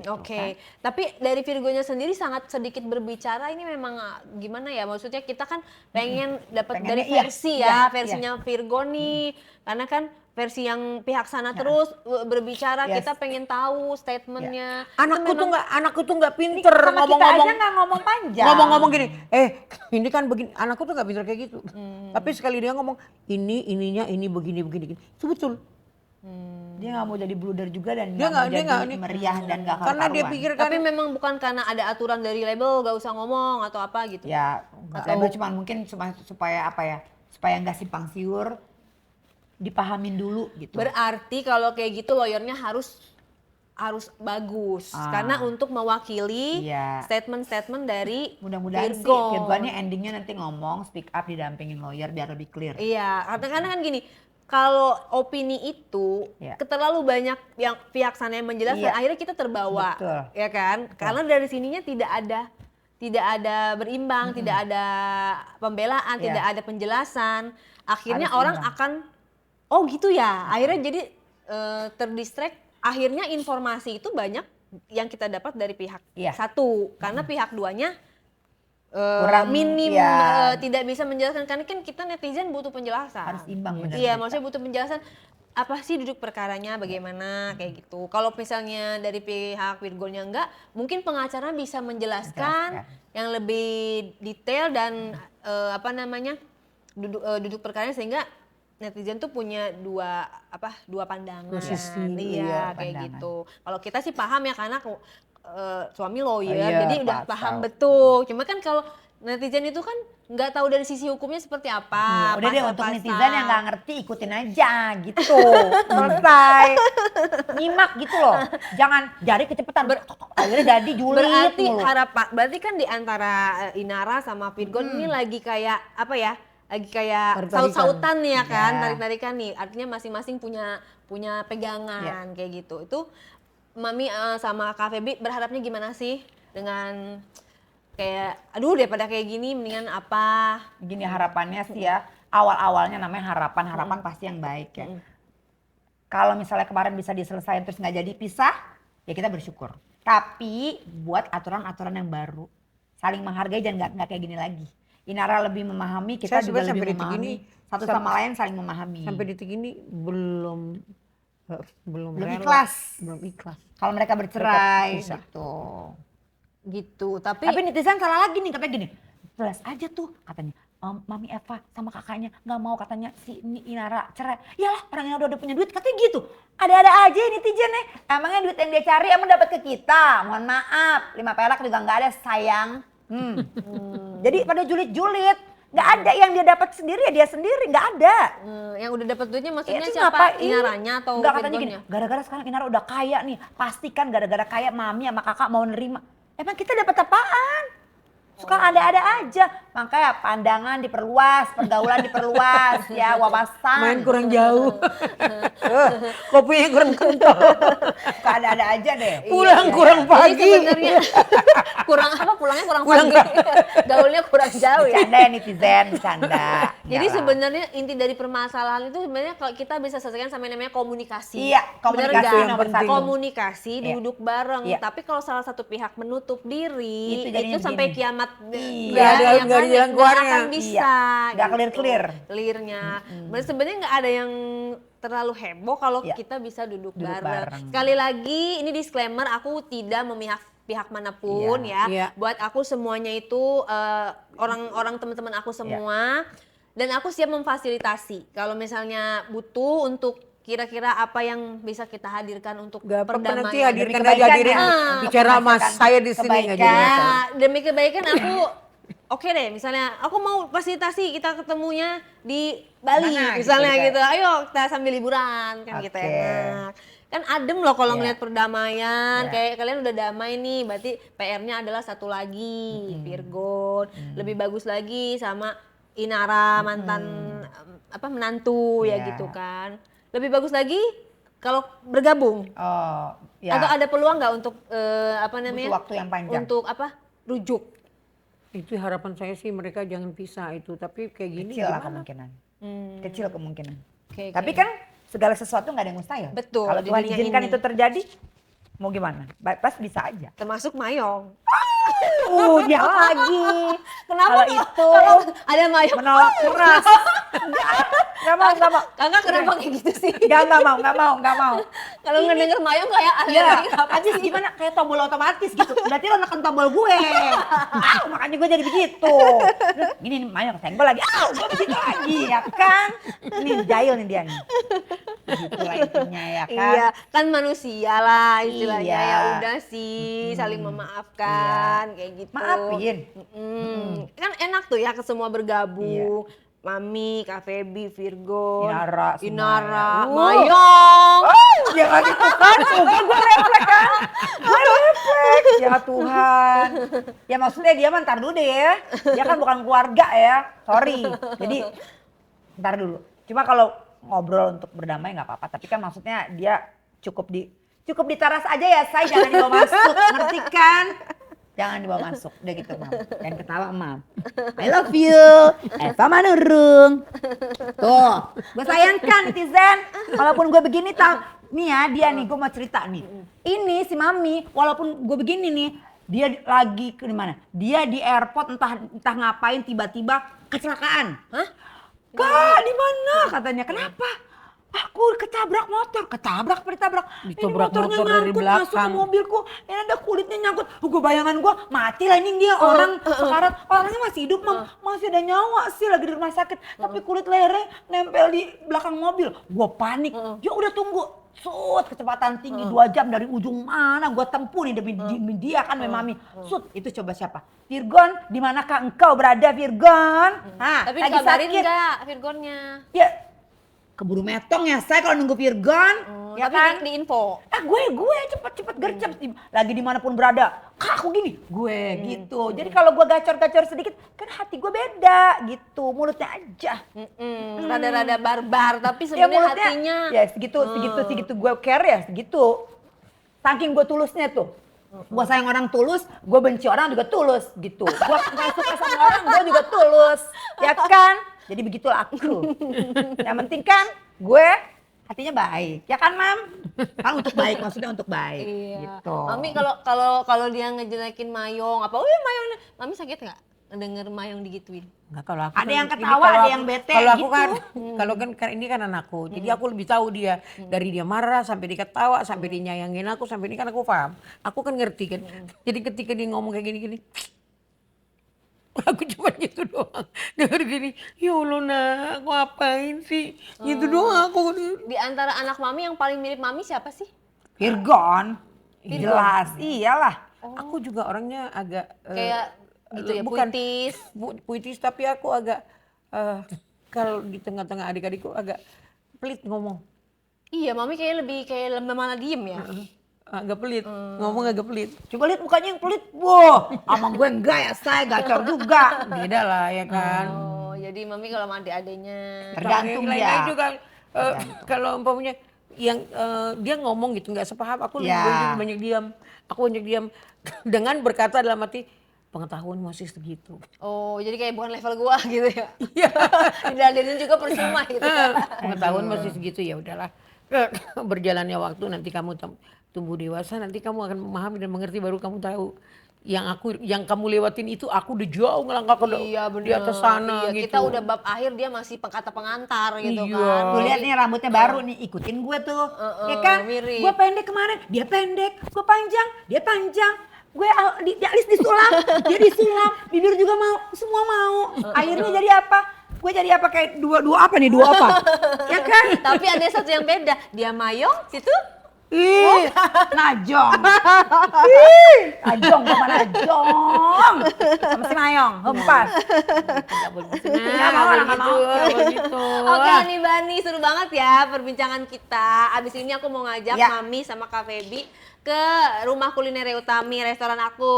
Oke. Tapi dari Virgonya sendiri sangat sedikit berbicara. Ini memang gimana ya? Maksudnya kita kan pengen dapat dari Pengennya, iya, versi iya, ya, versinya Virgo nih. Karena kan versi yang pihak sana terus berbicara, Yes. kita pengen tahu statementnya. Anakku tuh nggak pinter Sama kita ngomong-ngomong. aja nggak ngomong panjang. Ngomong-ngomong gini, ini kan begini, anakku tuh nggak pinter kayak gitu. Tapi sekali dia ngomong, ininya ini begini. Itu betul. Dia nggak mau jadi blunder juga dan Dia nggak mau nggak- jadi ini- meriah dan nggak Karena dia karu-karuan. pikir kan, Tapi memang bukan karena ada aturan dari label gak usah ngomong atau apa gitu. Ya, label cuma mungkin supaya apa ya? Supaya nggak simpang siur, dipahamin dulu gitu. Berarti kalau kayak gitu lawyernya harus bagus karena untuk mewakili Iya. statement-statement dari Mudah-mudahan sih Virgo. Virgonnya endingnya nanti ngomong, speak up, didampingin lawyer biar lebih clear. Iya, karena kan gini, kalau opini itu Iya. terlalu banyak yang pihak sana yang menjelaskan, Iya. akhirnya kita terbawa, Betul. ya kan? Karena dari sininya tidak ada berimbang, tidak ada pembelaan, Iya. tidak ada penjelasan. Akhirnya Harus orang imbang. akan, oh gitu ya. Akhirnya jadi terdistract. Akhirnya informasi itu banyak yang kita dapat dari pihak Iya. satu, karena pihak duanya Kurang, minim, ya. tidak bisa menjelaskan. Karena kan kita netizen butuh penjelasan. Harus imbang benar. Iya, maksudnya butuh penjelasan apa sih duduk perkaranya, bagaimana kayak gitu. Kalau misalnya dari pihak Virgonnya enggak, mungkin pengacara bisa menjelaskan yang lebih detail dan duduk perkaranya sehingga netizen tuh punya dua pandangan. Posisi, Iya, kayak pandangan. gitu. Kalau kita sih paham ya karena suami lawyer, Iya, jadi udah paham. paham betul. Cuma kan kalau netizen itu kan nggak tahu dari sisi hukumnya seperti apa. Udah deh untuk pasal-pasal. netizen yang nggak ngerti ikutin aja gitu. Selesai. Nyimak gitu loh. Jangan jari kecepatan. Akhirnya jadi julid mulu. Berarti kan di antara Inara sama Virgon ini lagi kayak apa ya? Lagi kayak Tarik-tarikan. saut-sautan nih ya kan, Iya. tarik-tarikan nih. Artinya masing-masing punya pegangan kayak gitu. Itu Mami sama Kak Feby berharapnya gimana sih dengan kayak aduh daripada kayak gini mendingan apa? Gini harapannya sih ya, awal-awalnya namanya harapan pasti yang baik ya. Kalau misalnya kemarin bisa diselesaikan terus nggak jadi pisah, ya kita bersyukur. Tapi buat aturan-aturan yang baru, saling menghargai dan nggak kayak gini lagi. Inara lebih memahami, kita Saya juga sebenarnya lebih sampai detik memahami. ini, Satu sama lain saling memahami. Sampai detik ini belum Belum rela, ikhlas. belum ikhlas. Kalau mereka bercerai Tetap pisah. gitu. Gitu. Tapi Netizen salah lagi nih, katanya gini, jelas aja tuh katanya. Mami Eva sama kakaknya nggak mau katanya si Inara cerai. Yalah orang yang udah punya duit katanya gitu. Ada-ada aja netizen nih. Emangnya duit yang dia cari emang dapat ke kita? Mohon maaf, 5 perak juga nggak ada sayang. Jadi pada julid-julid. Nggak ada yang dia dapat sendiri ya dia sendiri, nggak ada. yang udah dapat duitnya maksudnya Itu siapa? ngapain? Inaranya atau Nggak, katanya gini, Virgonnya? gara-gara sekarang Inara udah kaya nih. Pastikan gara-gara kaya mami sama kakak mau nerima. Emang kita dapat apaan? Suka ada-ada aja. Makanya pandangan diperluas, pergaulan diperluas, ya wawasan. Main kurang jauh. Kopinya kurang kental. Suka ada-ada aja deh. Pulang kurang Jadi pagi. sebenarnya kurang apa? Pulangnya kurang pagi. Gaulnya kurang jauh ya. Bercanda ya netizen, bercanda. Jadi Enggak lah. sebenarnya inti dari permasalahan itu sebenarnya kalau kita bisa selesaikan sama yang namanya komunikasi. Iya, Bener komunikasi nggak? nomor satu. Komunikasi, Iya. duduk bareng. Iya. Tapi kalau salah satu pihak menutup diri, Itu jadinya itu sampai begini. kiamat. Iya. Nggak ada jalan keluarnya. akan bisa. Nggak clear-clear. Clearnya. Sebenarnya nggak ada yang terlalu heboh kalau Iya. kita bisa duduk, Duduk bareng. bareng. Sekali lagi ini disclaimer, aku tidak memihak pihak manapun Iya. ya. Iya. Buat aku semuanya itu orang-orang teman-teman aku semua dan aku siap memfasilitasi. Kalau misalnya butuh untuk kira-kira apa yang bisa kita hadirkan untuk Gak apa-apa nanti perdamaian. hadirkan Demi aja, hadirin kebaikan ya. bicara mas Menghasilkan saya di sini nggak jadi kebaikan. masalah. Ya, demi kebaikan aku oke deh, misalnya aku mau fasilitasi kita ketemunya di Bali Mana misalnya gitu, gitu. Ayo kita sambil liburan kan gitu Oke. enak. Kan adem loh kalau Iya. ngeliat perdamaian, Iya. kayak kalian udah damai nih, berarti PR-nya adalah satu lagi, Virgon, lebih bagus lagi sama Inara mantan menantu ya Iya. gitu kan. Lebih bagus lagi kalau bergabung. Oh, ya. Atau ada peluang nggak untuk apa namanya? Butuh waktu yang panjang. Untuk apa? Rujuk. Itu harapan saya sih mereka jangan pisah itu, tapi kayak gini Kecil lah gimana? kemungkinan. Kecil kemungkinan. Oke, Tapi oke. kan segala sesuatu nggak ada yang mustahil. Betul, Kalau di Tuhan dunia izinkan ini. itu terjadi, mau gimana? Pas bisa aja. Termasuk Mayong. Dia lagi. Kenapa Kalau kok- itu kalau ada Mayong? menolak keras. Nggak mau, nggak mau. Kakak kenapa kayak gitu sih? Nggak mau. Kalau ngedenger Mayong kayak Iya, alergi apa habis sih? gimana? Kayak tombol otomatis gitu. Berarti lo neken tombol gue. Makanya gue jadi begitu. Gini nih, Mayong senggol lagi. Gue begitu lagi, ya kan? Ini jahil nih dia nih. Begitulah intinya ya kan? Iya, kan manusia lah istilahnya. Iya. Ya udah sih, saling memaafkan kayak gitu. Maafin. Kan enak tuh ya ke semua bergabung. Mami, Kak Feby, Virgon, Inara, semuanya. Inara, Mayong. Mayong. Ya kan itu kan, tuh kan gue refleks kan. Gue refleks. Ya Tuhan. Ya maksudnya dia mah ntar dulu deh ya. Dia kan bukan keluarga ya. Sorry. Jadi ntar dulu. Cuma kalau ngobrol untuk berdamai nggak apa-apa. Tapi kan maksudnya dia cukup di taras aja ya, saya jangan dibawa masuk. Ngerti kan? Jangan dibawa masuk. Udah gitu, Mam. Jangan ketawa, Mam. I love you. Eva Manurung. Tuh, gue sayangkan netizen. Walaupun gue begini nih ya, dia nih gue mau cerita nih. Ini si Mami, walaupun gue begini nih, dia lagi ke mana? Dia di airport entah ngapain tiba-tiba kecelakaan. Hah? Kak, di mana? Katanya. Kenapa? Aku Gue ketabrak motor, ketabrak apa ditabrak? Ini Ditabrak motornya motor dari nyangkut masuk ke belakang. mobilku. Ini ada kulitnya nyangkut. Gue bayangan gue mati lah ini dia orang sekarat. Orangnya masih hidup, masih ada nyawa sih lagi di rumah sakit. Tapi kulit lehernya nempel di belakang mobil. Gue panik. Ya udah tunggu. Sut, kecepatan tinggi 2 jam dari ujung mana gue tempuh nih demi dia kan Mami. Sut, itu coba siapa? Virgon, di manakah engkau berada Virgon? Hah, Tapi lagi dikabarin sakit. nggak Virgonnya? Ya, keburu metong ya saya kalau nunggu Virgon. Ya Tapi kan? di info. Gue cepet gercep lagi dimanapun berada. Kak aku gini, gue gitu. Jadi kalau gue gacor-gacor sedikit, kan hati gue beda gitu, mulutnya aja. Rada-rada barbar, tapi Ya sebenarnya mulutnya, hatinya. ya segitu gue care ya segitu. Saking gue tulusnya tuh. Gue sayang orang tulus, gue benci orang juga tulus gitu. Gue gak suka sama orang, gue juga tulus. Ya kan? Jadi begitulah aku. Yang penting kan gue hatinya baik. Ya kan, Mam? Kan untuk baik, maksudnya untuk baik. Iya. Gitu. Mami kalau dia ngejelekin Mayong, apa? Oh iya Mayong, Mami sakit nggak denger Mayong digituin? Enggak, kalau aku Ada kan- yang ini ketawa, kalau ada aku- yang bete Kalau aku gitu. kan, kalau kan ini kan anakku, jadi aku lebih tahu dia dari dia marah sampai dia ketawa sampai dia nyayangin aku sampai ini kan aku paham, aku kan ngerti kan. Jadi ketika dia ngomong kayak gini-gini, aku cuma gitu doang. Denger gini, ya Allah nak, aku apain sih? Gitu doang aku. Di antara anak Mami yang paling mirip Mami siapa sih? Virgon. Jelas, iyalah. Aku juga orangnya agak Kayak gitu ya, bukan puitis. puitis tapi aku agak kalau di tengah-tengah adik-adikku agak pelit ngomong. Iya, Mami kayak lebih kayak malah diem ya. Agak pelit, ngomong agak pelit. Coba lihat mukanya yang pelit. Wah, sama gue enggak ya, saya gacor juga. Beda lah ya kan. Oh, jadi Mami kalau sama adik-adiknya. Tergantung Lain-lain dia. juga kalau umpamanya yang dia ngomong gitu nggak sepaham, aku Ya. lebih banyak diam. Aku banyak diam dengan berkata dalam hati pengetahuan masih segitu. Oh, jadi kayak bukan level gua gitu ya. Iya. Diladenin juga percuma gitu. Pengetahuan masih segitu ya udahlah. Berjalannya waktu nanti kamu tumbuh dewasa, nanti kamu akan memahami dan mengerti baru kamu tahu yang kamu lewatin itu aku udah jauh ngelangkah ke Iya bener. di atas sana Iya, gitu. kita udah bab akhir, dia masih kata pengantar gitu Iya. kan. Tuh lihat nih rambutnya baru nih, ikutin gue tuh. Ya kan? mirip. Gue pendek kemarin, dia pendek. Gue panjang, dia panjang. Gue di alis disulam, dia disulam. Bibir juga mau, semua mau. Akhirnya jadi apa? Gue jadi apa kayak dua apa nih? Dua apa? Ya kan? Tapi ada satu yang beda. Dia Mayong, situ Ih, Najong. Ih, Najong, gue mana Najong. Sama si Mayong, hempas. Nggak mau, nggak gitu, mau. gitu. Oke nih Bani, seru banget ya perbincangan kita. Abis ini aku mau ngajak Ya. Mami sama Kak Feby ke rumah kuliner Utami, restoran aku.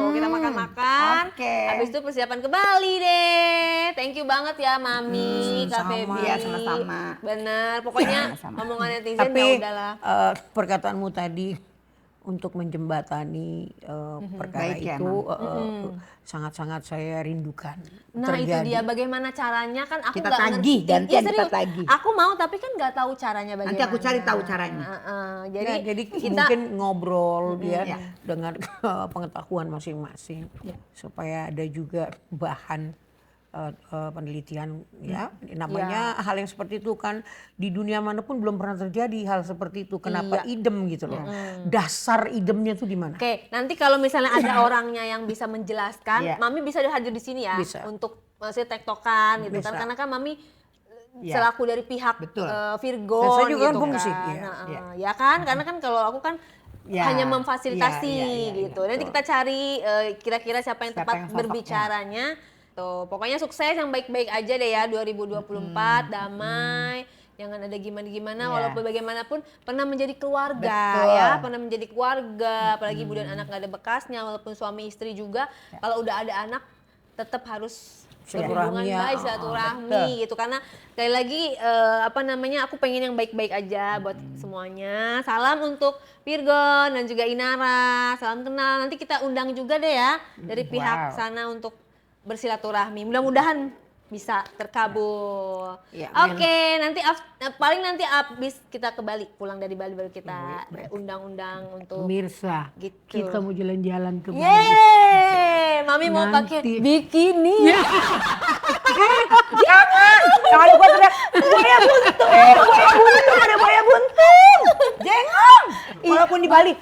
Kita makan-makan. Oke. Habis itu persiapan ke Bali deh. Thank you banget ya Mami, Kak sama. Feby. Iya, sama-sama. Bener, pokoknya Sama-sama. omongan netizen Tapi ya udahlah. perkataanmu tadi untuk menjembatani perkara Baik ya, itu sangat-sangat saya rindukan. Nah itu terjadi. dia bagaimana caranya kan aku Kita nggak tagih, ngerti. gantian Iya, kita serius. tagih. Aku mau tapi kan nggak tahu caranya bagaimana. Nanti aku cari tahu caranya. Jadi, Ya, jadi kita mungkin ngobrol dia Ya. dengan pengetahuan masing-masing supaya ada juga bahan penelitian ya namanya hal yang seperti itu kan di dunia manapun belum pernah terjadi hal seperti itu kenapa idem gitu loh dasar idemnya tuh di mana. Oke, nanti kalau misalnya ada orangnya yang bisa menjelaskan, Iya. Mami bisa hadir di sini ya Bisa. untuk maksudnya tektokan gitu kan Bisa. karena kan Mami Iya. selaku dari pihak Betul. Virgon Dan saya juga kan gitu fungsi, kan. iya. Ya kan? Karena kan kalau aku kan Ya, hanya memfasilitasi iya, gitu. Nanti kita cari kira-kira siapa yang Siapa tepat yang sosoknya. berbicaranya. Tuh, pokoknya sukses yang baik-baik aja deh ya 2024 damai. Jangan ada gimana-gimana Iya. walaupun bagaimanapun pernah menjadi keluarga Betul. ya, pernah menjadi keluarga, apalagi ibu dan anak nggak ada bekasnya walaupun suami istri juga kalau udah ada anak tetap harus berhubungan Silaturahmi ya. baik, silaturahmi gitu karena sekali lagi aku pengen yang baik-baik aja buat semuanya. Salam untuk Virgon dan juga Inara, salam kenal. Nanti kita undang juga deh ya dari pihak Wow. sana untuk bersilaturahmi. Mudah-mudahan bisa terkabul. Ya, Oke, nanti paling nanti abis kita ke Bali, pulang dari Bali baru kita undang-undang untuk Pemirsa, gitu. kita mau jalan-jalan ke Bali. Yeay, Mami mau pakai Nanti. bikini. Jangan! Jangan gue teriak, gue yang buntu, gue yang buntu. di Bali.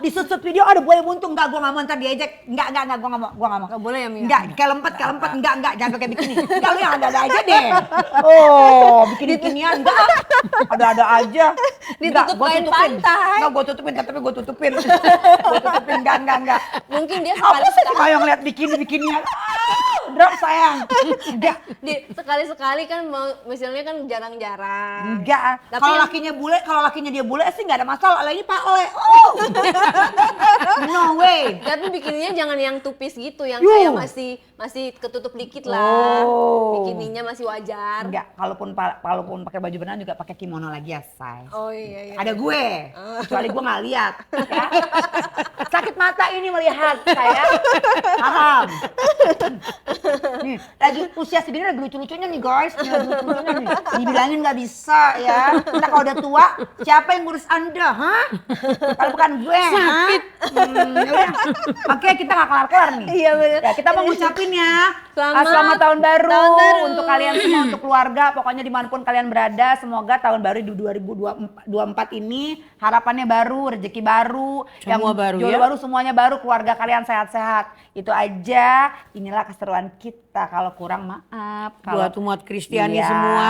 Di shoot video ada buaya buntung. Enggak, gua nggak mau, ntar diejek. Enggak, gua nggak mau. Nggak boleh ya, Mia? Enggak, kayak lempet, enggak, jangan pakai bikini. Enggak, lu yang ada aja deh. Oh, bikini-bikinian, enggak. Ada aja. Ditutup kain pantai. Enggak, gua tutupin, enggak. Mungkin dia Apa sih kayak ngeliat bikini-bikinian? Drop sayang. Enggak. sekali-sekali kan misalnya kan jarang-jarang. Enggak. Tapi Kalau yang- lakinya bule sih enggak ada masalah. Lah ini Pak Le. Oh. No way. Tapi bikininya jangan yang tupis gitu, yang Yuh. kayak masih ketutup dikit lah. Oh. Bikininya masih wajar. Enggak, kalaupun pakai baju berenang juga pakai kimono lagi ya, say. Oh iya. Ada gue, kecuali gue nggak lihat. Ya. Sakit mata ini melihat saya, haram. Nih, lagi usia segini lagi lucu-lucunya nih guys, dibilangin nggak bisa ya. Ntar kalau udah tua, siapa yang ngurus Anda, hah? Kalau bukan gue, sakit. Yaudah. Oke, kita nggak kelar-kelar nih. Iya benar. Ya, kita mau ngucapin ya, Selamat tahun baru, tahun baru. untuk kalian semua, untuk keluarga, pokoknya dimanapun kalian berada, semoga tahun baru di 2024 ini harapannya baru, rezeki baru, Semua baru jodoh ya. baru, semuanya baru, keluarga kalian sehat-sehat. Itu aja, inilah keseruan kita. Kalau kurang maaf. Buat umat Kristiani Iya. semua,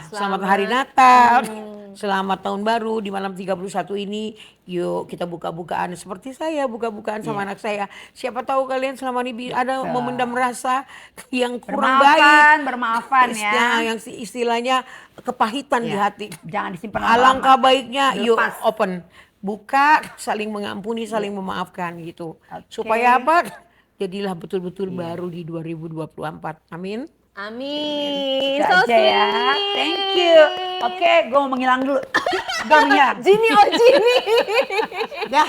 selamat hari Natal, selamat tahun baru di malam 31 ini. Yuk kita buka-bukaan seperti saya, buka-bukaan sama anak saya. Siapa tahu kalian selama ini ada memendam rasa yang kurang baik. Bermaafan ya. Yang istilahnya kepahitan di Iya. hati. Jangan disimpan Alangkah lama-lama. baiknya yuk Lepas. open. Buka, saling mengampuni, saling memaafkan gitu. Oke. Supaya apa? Jadilah betul-betul baru di 2024. Amin. Amin. Itu So aja ya. sweet. Thank you. Oke, gue mau menghilang dulu. Gue menghilang. Jini, oh Jini. Dah.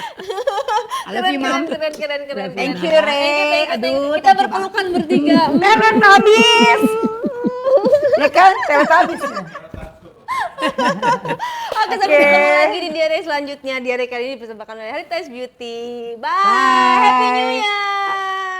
I love you, Mam. Keren. Thank you, Thank you, Re. thank you. Aduh, Kita thank you, berpelukan bertiga. Kan habis. Ya kan, saya habis. Oke, sampai ketemu lagi di diare selanjutnya. Diare kali ini dipersembahkan oleh Heritage Beauty. Bye. Happy New Year.